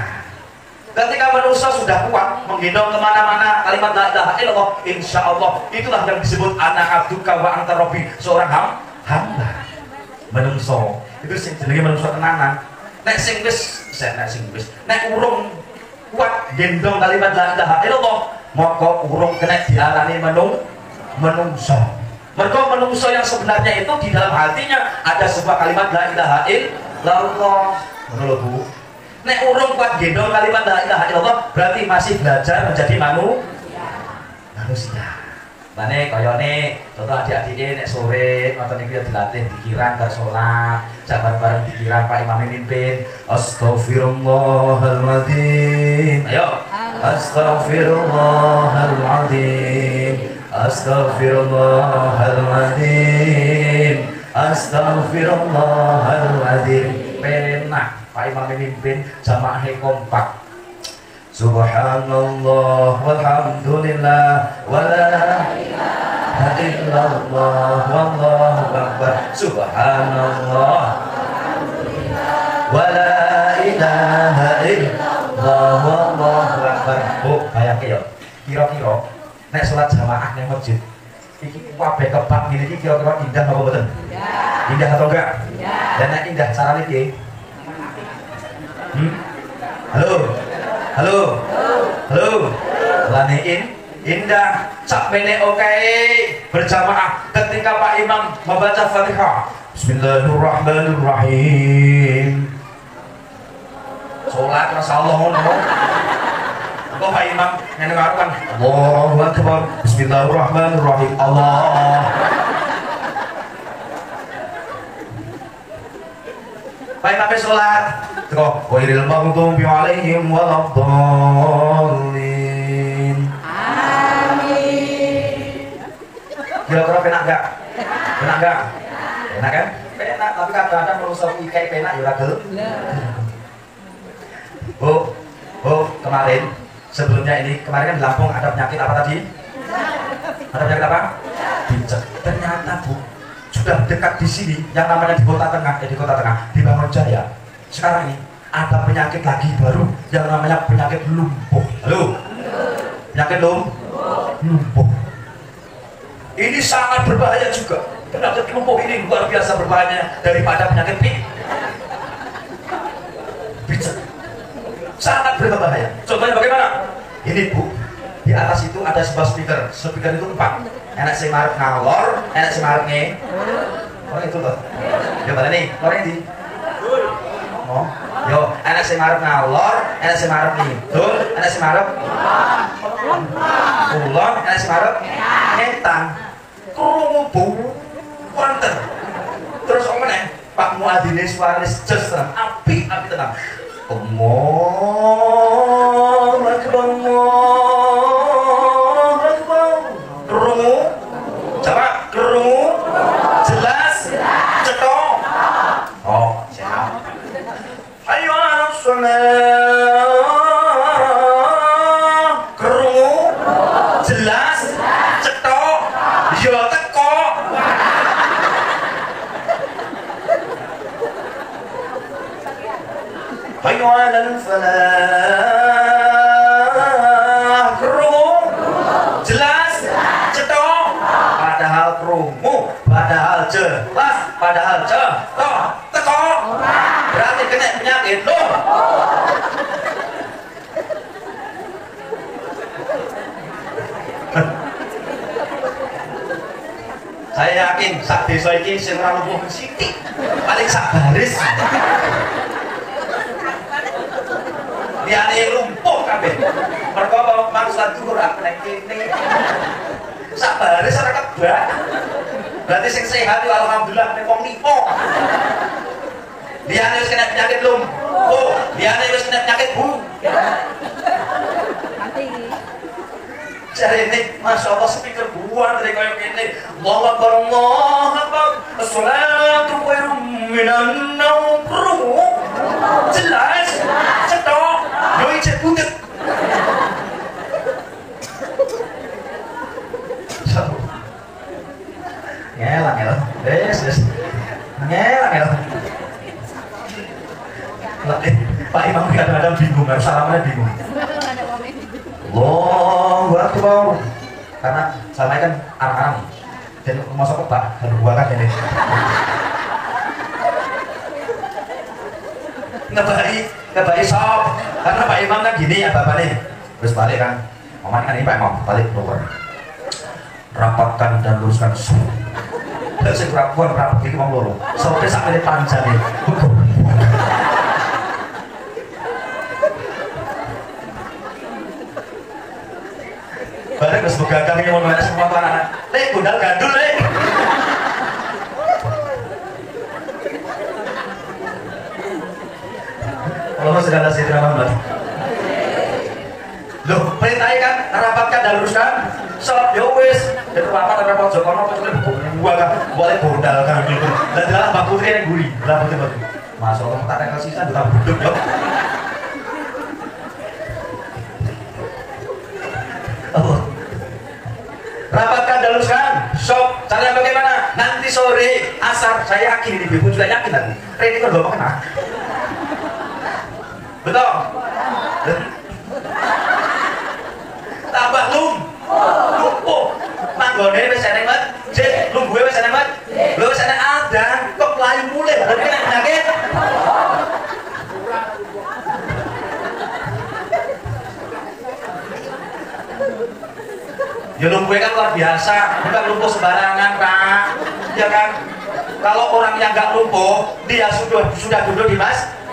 Ketika manusia sudah kuat menggendong kemana-mana kalimat la ilaha illallah, insya Allah itulah yang disebut anak abduka wa anta robbi, seorang hamba. Menungso itu sing jenenge menungso tenanan. Nek sing wis nek urung kuat gendong kalimat la ilaha illallah, maka urung kena diarani menungso. Mergo menungso yang sebenarnya itu di dalam hatinya ada sebuah kalimat la ilaha illallah. Ngono lho Bu. Nek urung kuat gendong kalimat la ilaha illallah berarti masih belajar menjadi manusia. Mane kayane contoh adik-adik nek sore nonton iki dilatih pikiran bar salat, jabat bareng pikiran Pak Imam mimpin. Astaghfirullahaladzim. Ayo. Astaghfirullahaladzim. Astaghfirullahaladzim. Astaghfirullahaladzim. Penak Pak Imam mimpin jamaahnya kompak. Subhanallah walhamdulillah wala ilaha illallah wallahu akbar. Subhanallah wala ilaha illallah wallahu akbar. Oh, bayangke yo. Kira-kira nek salat jamaah nang masjid iki kabeh kebak ngene iki kira-kira indah apa mboten? Indah atau enggak? Dan nek indah carane piye? Halo. Lanein indah capene oke berjamaah ketika Pak Imam membaca Fatihah. Bismillahirrahmanirrahim. Salat masyaallah ngono. Engko Pak Imam ngene karuan. Allahu akbar. Bismillahirrahmanirrahim. Allah. Pak Imam salat. Teko wairil maghdubi alaihim waladdallin. Amin. Kira-kira penak enggak? Penak enggak? Penak kan? Penak, tapi kadang-kadang manusia ikai penak ya ora gelem. Bu, kemarin sebelumnya ini kemarin kan di Lampung ada penyakit apa tadi? Ada penyakit apa? Picek. Ternyata Bu, sudah dekat di sini yang namanya di Kota Tengah, di Bangunjaya. Sekarang ini ada penyakit lagi baru yang namanya penyakit lumpuh. Halo? Penyakit lumpuh. Ini sangat berbahaya juga. Penyakit lumpuh ini luar biasa berbahayanya daripada penyakit picek. Sangat berbahaya. Contohnya bagaimana? Ini Bu, di atas itu ada sebuah speaker. Speaker itu 4. Enak sing marep ngalor, enak sing marep nge. Oh itu loh. Ya mana nih? Lor ini. Yo, enak sing marep ngalor, enak sing marep ngidul, enak sing marep Kulon es marep ngetan. Krungu wonten. Terus omene Pak Muadzine suarane jos tenan, apik tenan. Allahu Akbar. Krungu? Coba krungu? Jelas? Cetok? Oh, siap. Ayo anak krungu? Jelas? Cetok? Yo teko. Ayo alal falah. Krungu? Jelas? Cetok? Padahal krungu, padahal jelas, padahal cetok, teko. Berarti kena penyakit loh. Saya yakin sak desa iki sing ora lumpuh sithik paling sak baris. Liyane lumpuh kabeh. Mergo maksud dhuwur aku nek kene. Sak baris ora kebak. Berarti sing sehat itu alhamdulillah nek wong lipo. Liyane wis kena penyakit lumpuh, liyane wis kena penyakit Nanti Cari ini, Masya Allah speaker buat dari kayak gini. Allahu Akbar, Allahu Akbar. As-salatu khairum minan naum. Jelas, cetok, doi cek budet. Ngelang, yes. Ngelang. Pak Imam kadang-kadang bingung, harus salamannya bingung. Allahu Akbar. Karena sama kan anak-anak dan masuk ke Pak berdua kan ini ngebai sob karena Pak Imam kan gini ya bapak nih terus balik kan Maman kan ini Pak Imam balik keluar rapatkan dan luruskan sob dan saya kerapuan rapat ini mau lurus sobnya sampai di panjang nih bareng terus begagang ini mau nanya semua tuh anak-anak budal gandul Allah segala sidra Muhammad loh perintahnya kan rapatkan dan luruskan sob yowis itu apa rapat Jokono gua kan boleh budal kan gitu dan dalam Mbak Putri yang gurih dalam Putri masuk orang tak ada sisa dalam buduk loh rapatkan dan luruskan sob caranya bagaimana nanti sore asar saya yakin ini ibu juga yakin nanti Reni kan belum kena betul tambah lumpuh manggone wis eneng banget jek lumbuhe wis eneng banget lho wis eneng adan kok mlayu mulih berarti kena penyakit ya lumpuh kan luar biasa bukan lumpuh sembarangan Pak ya kan kalau orang yang nggak lumpuh dia sudah duduk di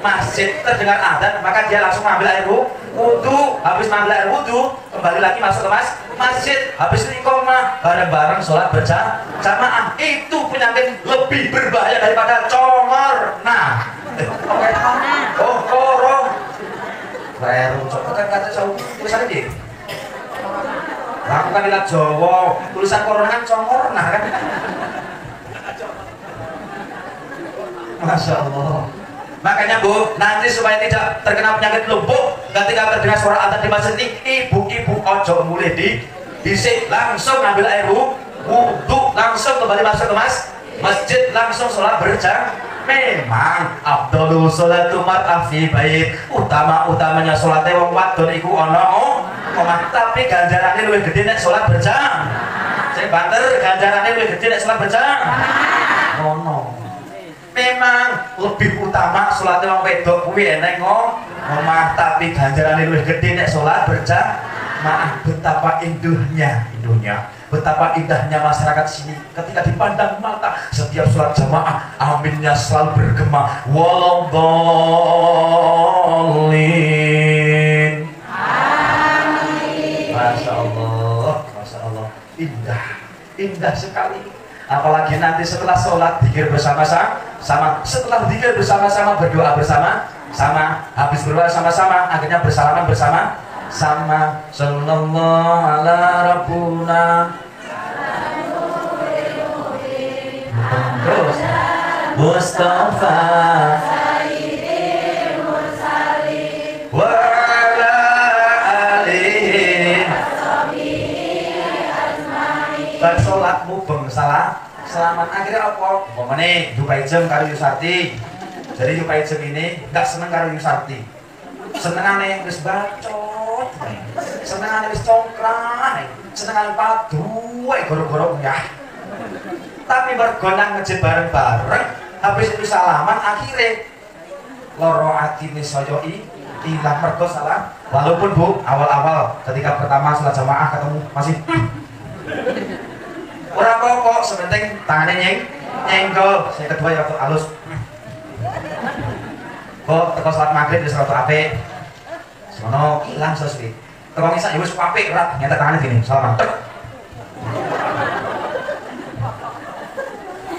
masjid terdengar adzan maka dia langsung ambil air wudhu habis ambil air wudhu kembali lagi masuk ke masjid habis iqamah bareng-bareng sholat berjamaah itu penyakit lebih berbahaya daripada congor nah korong baru kan kata saya tulisannya di lakukan ilat Jawa tulisan corona kan congor nah kan Masya Allah makanya Bu nanti supaya tidak terkena penyakit lumpuh ketika terdengar suara adzan di masjid ini ibu-ibu ojo mulai disik langsung ambil air wudhu langsung kembali masuk ke masjid langsung sholat berjamaah memang afdhalul sholatu mar'a fi bait utama-utamanya sholatnya wong wadon iku ana omah tapi ganjarane luwih gedhe nek sholat berjamaah sing banter ganjarane luwih gedhe nek sholat berjamaah ngono memang lebih utama sholatnya wong wedok kuwi enek omah tapi ganjarane luwih gedhe nek sholat berjamaah betapa indahnya betapa indahnya masyarakat sini ketika dipandang mata setiap sholat jamaah aminnya selalu bergema walau dhalin. Masya indah sekali. Apalagi nanti setelah sholat zikir bersama-sama, setelah zikir bersama-sama berdoa bersama-sama, habis berdoa sama-sama, akhirnya bersalaman bersama-sama. Sallallahu ala rabbuna. Terus Mustafa wa ala alihi bersolat mubeng selamat. Akhirnya apa? Pokoknya Yupaijeng karo Yusarti. Jadi Yupaijeng ini gak seneng karo Yusarti, senengane wis bacot, senengane wis congkrang, senengane padu goro-goro ya. Tapi bergonang masjid bareng-bareng, habis itu salaman, akhirnya loro atine saya ilang mergo salah. Walaupun Bu, awal-awal ketika pertama sholat jamaah ketemu masih ora kok sebenting tangannya nyenggol. Yang kedua ya halus. Kok teko salat maghrib wis rada apik. Sono ilang sesuk. Teko ngisak ya wis apik ora nyetek tangane gini, salaman.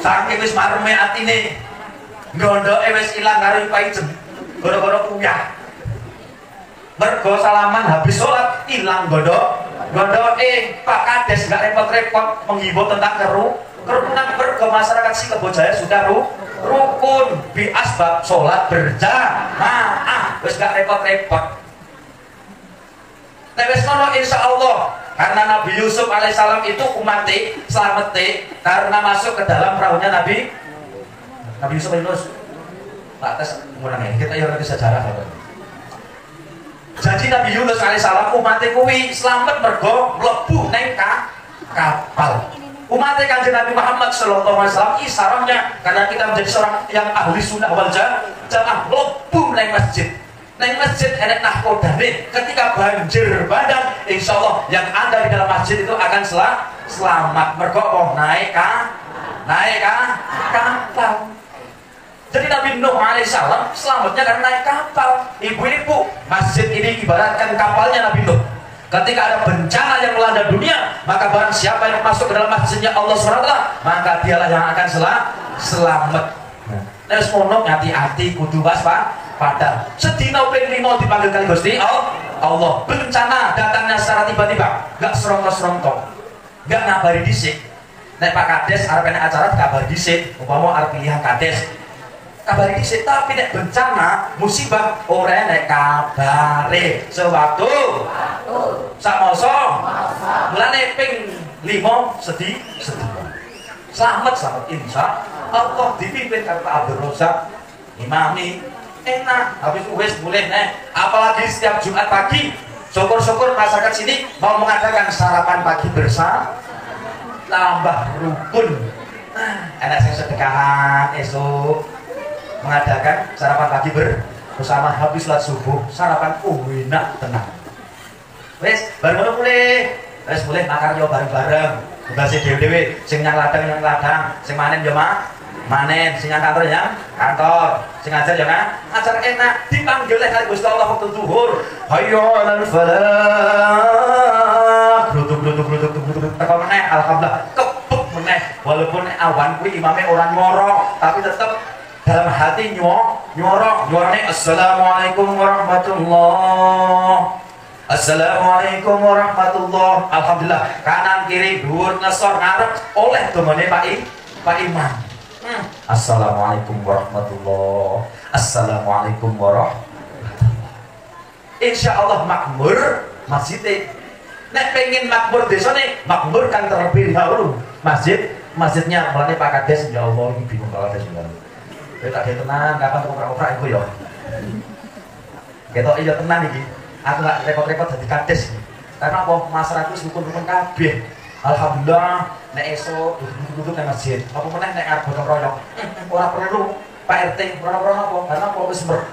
Saking wis mareme atine, gondoke wis ilang karo Yupaijeng. Goro-goro kuyah. Mergo salaman habis sholat ilang gondoke. Pak Kades gak repot-repot menghimbau tentang kerukunan. Mergo masyarakat Sikebojaya sudah rukun bi asbab sholat berjamaah. Wis gak repot-repot. Nek wis ngono insyaallah, karena Nabi Yusuf alaihissalam itu umatnya selamat karena masuk ke dalam perahunya Nabi Yusuf Yunus. Atas ngurangnya kita ya ngerti sejarah. Jadi Nabi Yunus alaihissalam umatnya kuwi selamat mergo mlebu neng kapal. Umatnya Kanjeng Nabi Muhammad sallallahu alaihi wasallam isarahnya karena kita menjadi seorang yang ahli sunnah wal jamaah mlebu neng masjid. Neng masjid enek nahkodane, ketika banjir bandang, insya Allah yang ada di dalam masjid itu akan selamat. Mergo apa? Naik kapal. Jadi Nabi Nuh alaihissalam selamatnya karena naik kapal. Ibu-ibu, masjid ini ibaratkan kapalnya Nabi Nuh. Ketika ada bencana yang melanda dunia, maka barang siapa yang masuk ke dalam masjidnya Allah SWT, maka dialah yang akan selamat. Nah, semono hati-hati kudu waspada. Sedina ping 5 dipanggil kali Gusti Allah. Bencana datangnya secara tiba-tiba, gak serongkok-serongkok, gak ngabari dhisik. Nek Pak Kades arep enek acara kabari dhisik, umpama arep pilihan Kades. Kabari dhisik, tapi nek bencana, musibah ora nek kabare sewaktu samoso. Mulane ping 5 sedih. Selamat insya Allah dipimpin karo Pak Abdul Razak imami enak. Habis wis boleh apalagi setiap Jumat pagi syukur-syukur masyarakat sini mau mengadakan sarapan pagi bersama tambah rukun. Enak yang sedekahan esok mengadakan sarapan pagi bersama habis sholat subuh sarapan enak tenang. Wis baru mulai wis boleh makan yo bareng-bareng. Tugasnya dewe-dewe, sing nyang ladang, sing manen ya manen, sing nyang kantor ya kantor, sing ngajar ya ngajar enak. Dipanggil oleh kali Gusti Allah waktu zuhur, hayya 'alal falah, gluduk teko meneh, alhamdulillah kebek meneh. Walaupun awan kuwi imame ora nyoro, tapi tetep dalam hati nyorone assalamualaikum warahmatullah. Assalamualaikum warahmatullah. Alhamdulillah kanan kiri dhuwur ngesor ngarep oleh domane Pak Imam. Assalamualaikum warahmatullah. Assalamualaikum warahmatullah. Insyaallah makmur masjidnya. Nek pengen makmur desane makmur kan terlebih dahulu masjidnya. Mulane Pak Kades ya Allah ini bingung kalau ada juga. Kita ada tenang kapan oprak-oprak iku ya. Ketok iya tenang iki. Aku gak repot-repot jadi Kades karena apa? Masyarakat rukun-rukun kabeh. Alhamdulillah nek esuk duduk-duduk nang masjid apa meneh nek arep gotong royong ora perlu Pak RT ora apa karena apa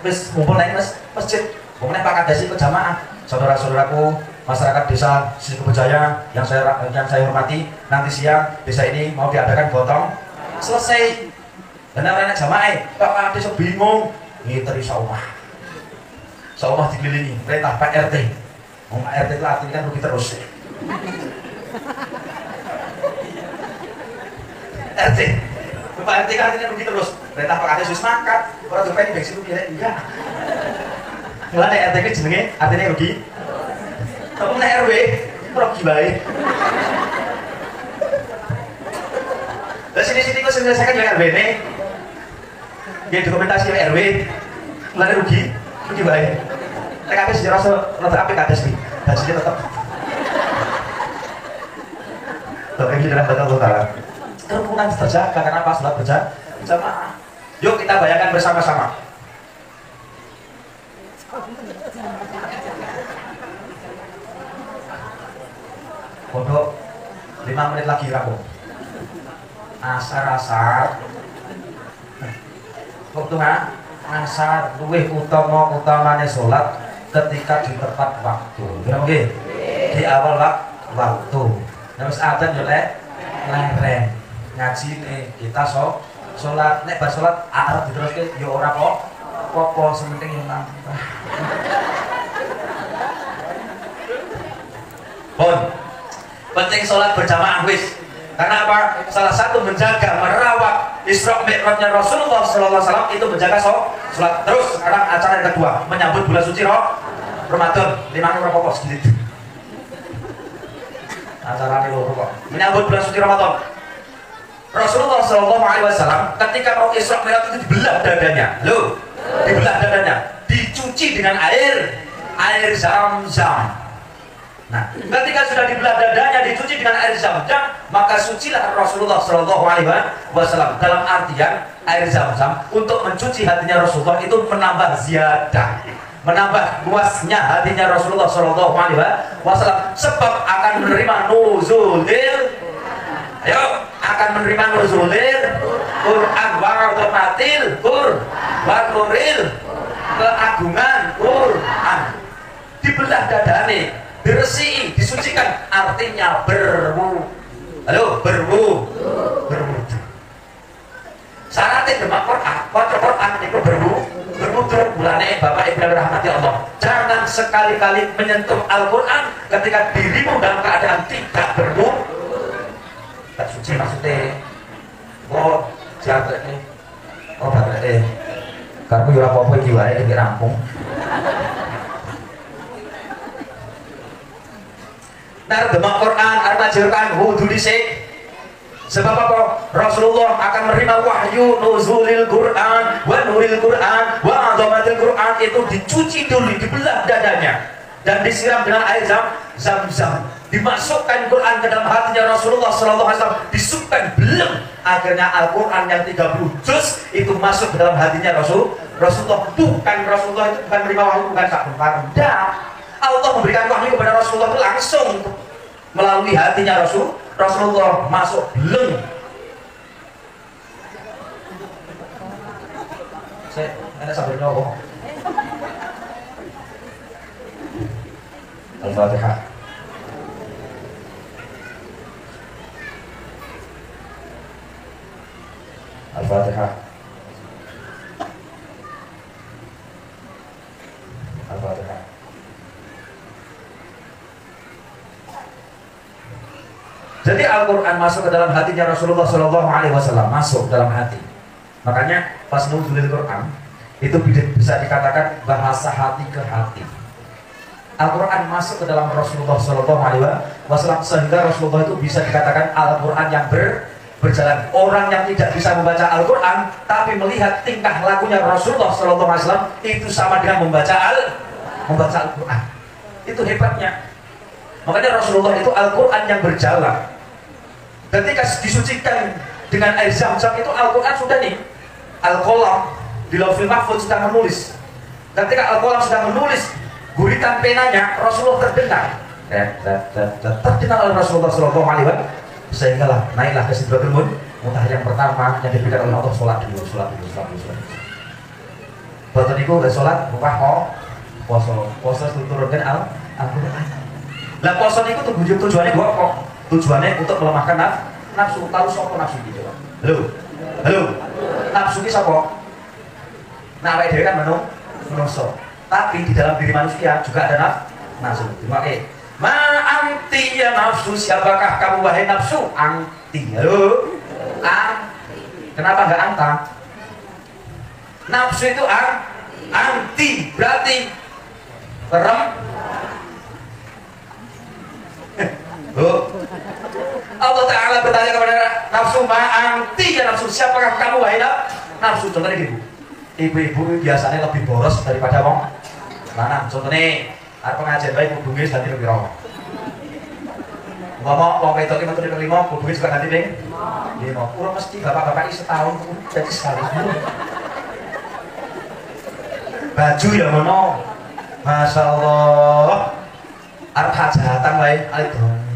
wis ngumpul nang masjid. Meneh Pak Kades ikut jamaah. Saudara-saudaraku masyarakat desa Sikebojaya yang saya hormati, nanti siang desa ini mau diadakan gotong selesai. Dan orang jamaah Pak Kades bingung ngiteri saumah dikelilingi perintah Pak RT. Pak RT itu artinya kan rugi terus. RT. Bapak RT kan artinya rugi terus. Perintah Pak Kades wis mangkat, ora dipeni bensin rugi enggak. Mulane RT ki jenenge artinya rugi. Tapi nek RW rugi bae. Lah sini-sini kok selesaikan juga RW ne. Ya dokumentasi RW. Mulane rugi bae. Nek kabeh sejarah rada apik Kades iki. Hasilnya tetap. Tapi kita betul taala. Kerukunan terjaga karena apa? Salat berjamaah. Yuk kita bayangkan bersama-sama. Pondok 5 menit lagi rampung. Asar. Waktu asar luwih utamane salat ketika di tepat waktu. Benar nggih? Di awal waktu. Terus adzan yo lereng. Ngaji nih kita sholat nek bar sholat arep diteruske yo ora kok apa sementing yo nambah. Bon. Penting sholat berjamaah wis. Karena apa? Salah satu menjaga merawat Isra Mi'rajnya Rasulullah sallallahu alaihi wasallam itu menjaga sholat. Terus sekarang acara yang kedua menyambut bulan suci Ramadan. 5 apa sedikit. Acara ini lho kok. Menyambut bulan suci Ramadan. Rasulullah sallallahu alaihi wasallam ketika mau Isra Mi'raj itu dibelah dadanya. Loh, dibelah dadanya, dicuci dengan air Zam-Zam. Nah, ketika sudah dibelah dadanya, dicuci dengan air Zam-Zam, maka sucilah Rasulullah sallallahu alaihi wasallam. Dalam artian air Zam-Zam untuk mencuci hatinya Rasulullah itu menambah ziyadah, menambah luasnya hatinya Rasulullah sallallahu alaihi wasallam, sebab akan menerima nuzulil. Ayo, akan menerima nuzulil Quran wa rahmatil Qur'an, keagungan Quran. Dibelah dadane, diresiki, disucikan, artinya berwudu. Halo, berwudu. Syaratnya demak Quran, waca Quran itu berwudu. Mulane Bapak Ibu rahmati Allah, jangan sekali-kali menyentuh Al-Quran ketika dirimu dalam keadaan tidak berwudu. Tak suci maksudnya. Oh, siapa ini? Oh, bapak ini. Karena yo apa-apa iki wae iki rampung. Nar demak Quran arep ngajarkan wudu dhisik. Sebab apa? Rasulullah akan menerima wahyu nuzulil Quran wa nuril Quran wa azamatil Quran, itu dicuci dulu, dibelah dadanya dan disiram dengan air Zam-Zam. Dimasukkan Quran ke dalam hatinya Rasulullah SAW, disupkan belum, akhirnya Al-Quran yang 30 juz itu masuk ke dalam hatinya Rasulullah. Rasulullah itu bukan menerima wahyu, bukan sabar. Allah memberikan wahyu kepada Rasulullah itu langsung melalui hatinya Rasulullah masuk belum. Saya ada sabar nyowo. Al-Fatihah. Al-Fatihah. Al-Fatihah. Jadi Al-Quran masuk ke dalam hatinya Rasulullah SAW, masuk dalam hati. Makanya pas nuzulil Quran itu bisa dikatakan bahasa hati ke hati. Al-Quran masuk ke dalam Rasulullah SAW sehingga Rasulullah itu bisa dikatakan Al-Quran yang berjalan. Orang yang tidak bisa membaca Al-Quran tapi melihat tingkah lakunya Rasulullah SAW itu sama dengan membaca Al-Quran. Itu hebatnya. Makanya Rasulullah itu Al-Quran yang berjalan. Ketika disucikan dengan air Zam-Zam itu Al-Quran sudah nih. Al-Qalam di Lauhul Mahfuz sedang menulis. Ketika Al-Qalam sedang menulis, guritan penanya Rasulullah terdengar. Terdengar oleh Rasulullah SAW. Sehinggalah naiklah ke Sidratul Muntaha yang pertama yang diberikan oleh Allah. Sholat dulu. Betul itu udah sholat, bukan poso turunkan Al-Quran. Lah poso itu tujuannya gua kok. Tujuannya untuk melemahkan nafsu. Tahu sapa nafsu iki coba? Halo. Nafsu iki sapa? Nah, awake dhewe kan manusia. Tapi di dalam diri manusia juga ada nafsu. Dimakai. Ma anti ya nafsu, siapakah kamu wahai nafsu? Anti. Halo. Kenapa nggak anta? Nafsu itu anti, berarti Allah Ta'ala bertanya kepada nafsu, anti ya nafsu, siapakah kamu wahai nafsu? Contohnya gitu, ibu-ibu biasanya lebih boros daripada wong lanang. Contohnya ada pengajian baik hubungi ganti lebih rawat. Ngomong wong wedok iki metu ning 5, hubungi juga ganti ning 5. Urung mesti bapak-bapak iki setahun jadi sekali. Baju ya ngono. Masya Allah. Arep hajatan wae, ayo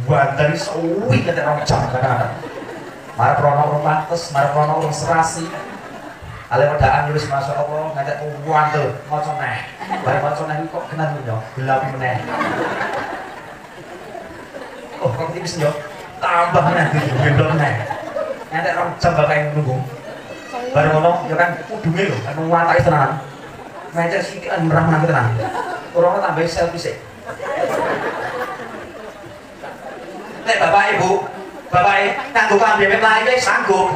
wandani suwi ketek rong jam kadang-kadang. Marep rono urung pantes, marep rono urung serasi. Ale wedaan nulis masya Allah, ngatek wandel maca neh. Bare maca neh kok kena yo, gelapi meneh. Oh, kok tipis yo. Tambah meneh gendong neh. Ngatek rong jam bapak yang nunggu. Bare ngono yo kan udunge lho, anu watake tenan. Mencet sithik merah menang tenan. Ora tambah selfie sik. Nek bapak ibu, bapak kanggo klambi mlayu wis sanggup.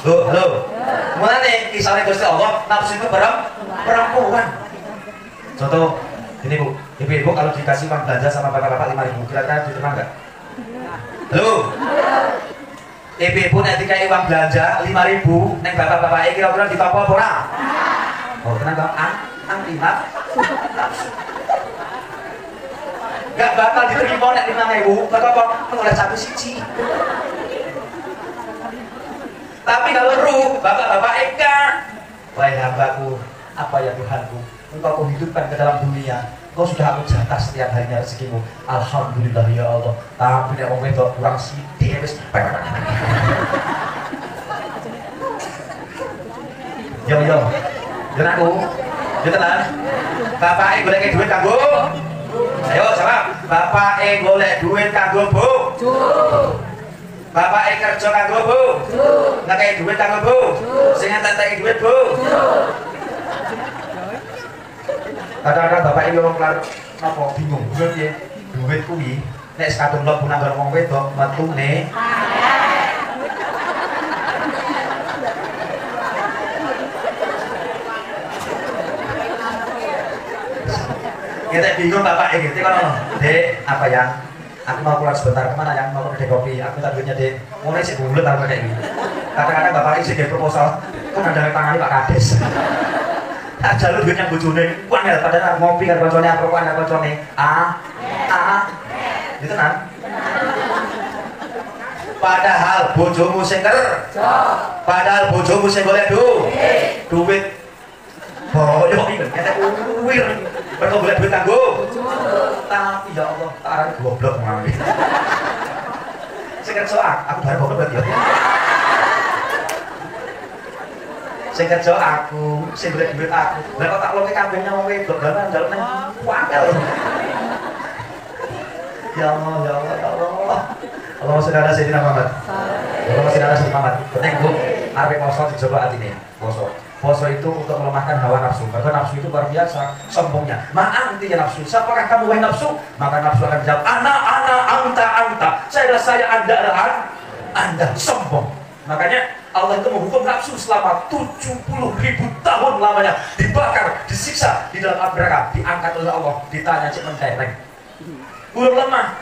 Halo. Mulane kisahnya Gusti Allah, nafsu itu perempuan. Contoh, ini Bu, ibu-ibu kalau dikasih uang belanja sama bapak-bapak 5.000, kira-kira diterima enggak? Halo. Ibu-ibu nek dikai uang belanja 5.000, nek bapak-bapak kira-kira ditampa apa ora? Oh, tenang Bang, lima. Gak bakal diterima nek 5.000, bakal oleh satu siji. Tapi kalau ruh, bapak-bapak Eka, wahai hambaku, apa ya Tuhanku, engkau kau hidupkan ke dalam dunia, kau sudah aku jatah setiap harinya rezekimu. Alhamdulillah ya Allah. Tapi nek wong wedok kurang sithik wis. Yo. Yen aku, yo tenan. Bapake golek duit kanggo. Ayo jawab. Bapake golek duit kanggo Bu. Bapak kerja kanggo Bu. Ngekei duit kanggo Bu. Sing entek duit Bu. Kadang-kadang bapak iki wong kelar napa bingung. Piye duit kuwi nek sekadung mlebu nang wong wedok metune. Kita bingung bapak iki kan Dek, apa ya? Aku mau pulang sebentar, kemana yang mau kedai kopi, aku tak duitnya deh mulai sih bulet aku kayak gini. Kadang-kadang bapak isi kayak proposal kan ada tangani Pak Kades. Tak jalur duitnya bojone uang ya, padahal ngopi kan bojone apa uang kan bojone gitu kan. Padahal bojomu sing padahal bojomu sing golek duit boyok iki ngetek uwir mergo golek duit kanggo. Tapi ya Allah, tak arani goblok ngene. Sing kerja aku bare goblok berarti ya. Sing kerja aku, sing golek duit aku. Lah kok tak loke kabehnya wong wedok, lan njaluk nang wangel. Ya Allah, ya Allah, ya Allah. Allahumma sholli ala sayyidina Muhammad. Allahumma sholli ala sayyidina Muhammad. Penting Bu, arep poso dicoba atine. Poso itu untuk melemahkan hawa nafsu. Karena nafsu itu luar biasa sombongnya. Ma'anti ya nafsu. Siapakah kamu wahai nafsu? Maka nafsu akan menjawab, ana, anta. Saya, anda sombong. Makanya Allah itu menghukum nafsu selama 70.000 tahun lamanya, dibakar, disiksa di dalam api neraka, diangkat oleh Allah, ditanya cek mentereng. Belum lemah.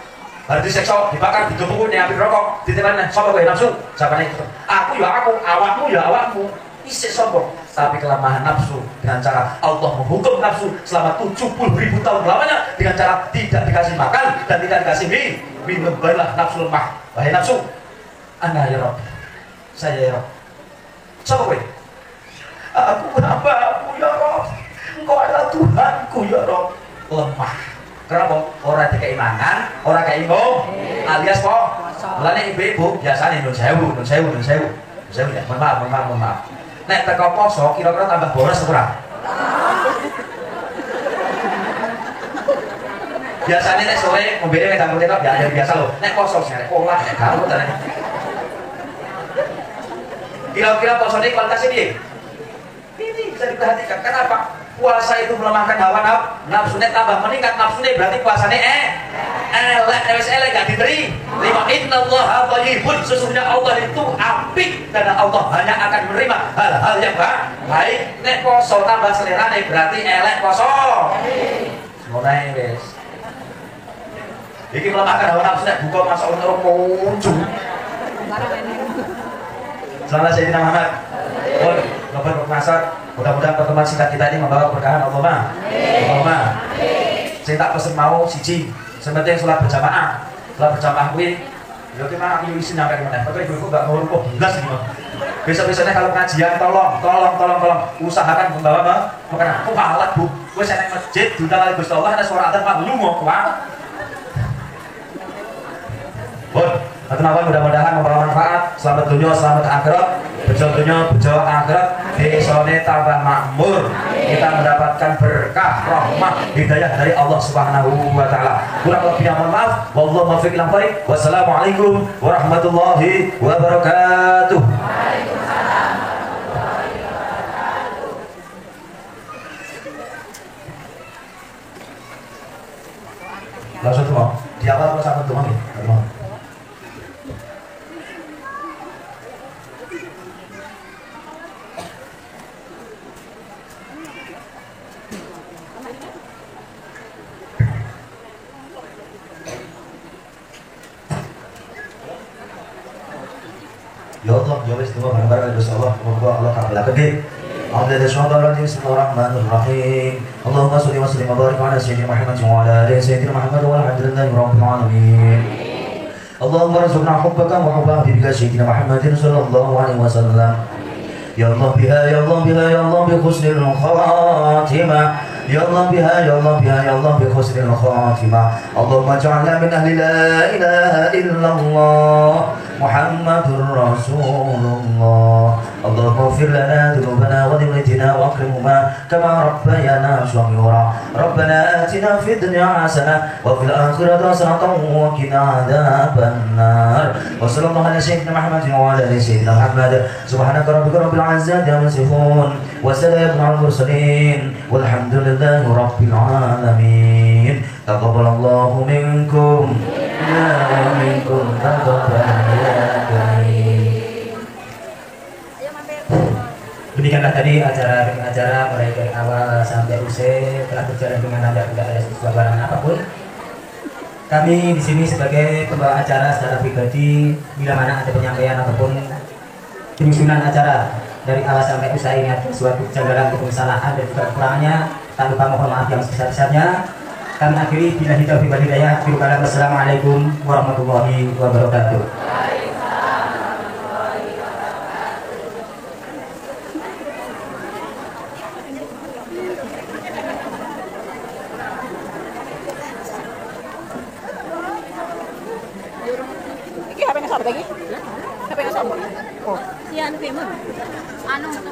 Harus diseksa, dibakar, digembung di api rokok, ditelan sapa kowe nafsu? Siapa itu? Aku ya aku, awakmu ya awakmu. Isih sombong. Tapi kelemahan nafsu dengan cara Allah menghukum nafsu selama 70.000 tahun lamanya dengan cara tidak dikasih makan dan tidak dikasih minum. Barulah nafsu lemah. Wahai nafsu, Anda ya Rabb, saya ya Rabb. Siapa kowe? Aku hambamu ya Rabb. Engkau adalah Tuhanku ya Rabb. Lemah. Kenapa? Orang ada keimanan, orang keimong, alias kok. Mulanya ibu-ibu biasanya nun sewu ya. Mohon maaf. Nek teko poso kira-kira tambah boros ora? Biasanya nek sore mobilnya ngedang putih ya biasa loh. Nek poso sih olah nek kamu tenan. Kira-kira poso ini kualitasnya piye? Ini bisa diperhatikan. Kenapa? puasa itu melemahkan hawa nafsunya, tambah meningkat nafsunya, berarti puasanya elek, elek gak diterima. Innallaha thayyibun, sesungguhnya Allah itu apik dan Allah hanya akan menerima hal-hal yang baik. Nek poso tambah selera nih berarti elek poso. Mulai guys. Iki melemahkan hawa nafsu nek buka masuk orang muncul. Selamat Sayyidina Muhammad. Bapak Profesor, mudah-mudahan pertemuan singkat kita ini membawa keberkahan Allahumma. Saya tak pesen mau siji, sementing sholat berjamaah. Sholat berjamaah kuwi ya ki mah aku isi nyampe kemana. Tapi ibu-ibu gak mau kok jelas gitu. Besok-besoknya kalau kajian tolong usahakan membawa makanan. Kok alat Bu? Kowe seneng masjid diundang oleh Gusti Allah ada suara adzan Pak lungo kuwi. Mudah-mudahan membawa manfaat. Selamat dunia, selamat akhirat. Bejo dunia, bejo akhirat. Besone tambah makmur. Kita mendapatkan berkah, rahmah, hidayah dari Allah Subhanahu wa taala. Kurang lebihnya mohon maaf. Wallahu muwaffiq ila thoriq. Wassalamualaikum warahmatullahi wabarakatuh. Langsung tuh mau. Di awal mau sampai tuh mau. Ya Allah, ya wis tunggu bareng-bareng Gusti Allah. Moga Allah kabul gede. Bismillahirrahmanirrahim. Allahumma shalli wa sallim wa barik ala sayyidina Muhammad wa ala ali sayyidina Muhammad walhamdulillahi rabbil alamin. Allahumma rzuqna hubbaka wa hubba habibika sayyidina Muhammadin sallallahu alaihi wasallam. Ya Allah biha ya Allah biha ya Allah bi husnil khatimah. Ya Allah biha ya Allah biha ya Allah bi husnil khatimah. Allahumma ja'alna min ahli la ilaha illallah Muhammadur Rasulullah. Allahumma ighfir lana dhunubana wa dhunubana wa akrimhuma kama rabbayana shaghira. Rabbana atina fid dunya hasanah wa fil akhirati hasanah wa qina adzabannar. Wa sallallahu ala sayyidina Muhammadin wa ala ali sayyidina Muhammad. Subhanaka rabbika rabbil izzati amma yasifun wa salamun alal mursalin walhamdulillahi rabbil alamin. Taqabbalallahu minkum ya minkum taqabbal ya karim. Demikianlah tadi acara mulai dari awal sampai usai telah berjalan dengan lancar, tidak ada sesuatu apapun. Kami di sini sebagai pembawa acara secara pribadi, bila mana ada penyampaian ataupun penyusunan acara dari awal sampai usai ini ada suatu kejanggalan ataupun kesalahan dan juga kekurangannya, tak lupa mohon maaf yang sebesar-besarnya. Kami akhiri bila taufiq wal hidayah. Wassalamualaikum warahmatullahi wabarakatuh. Lagi? Apa yang sama? Oh. Si anu, anu, sama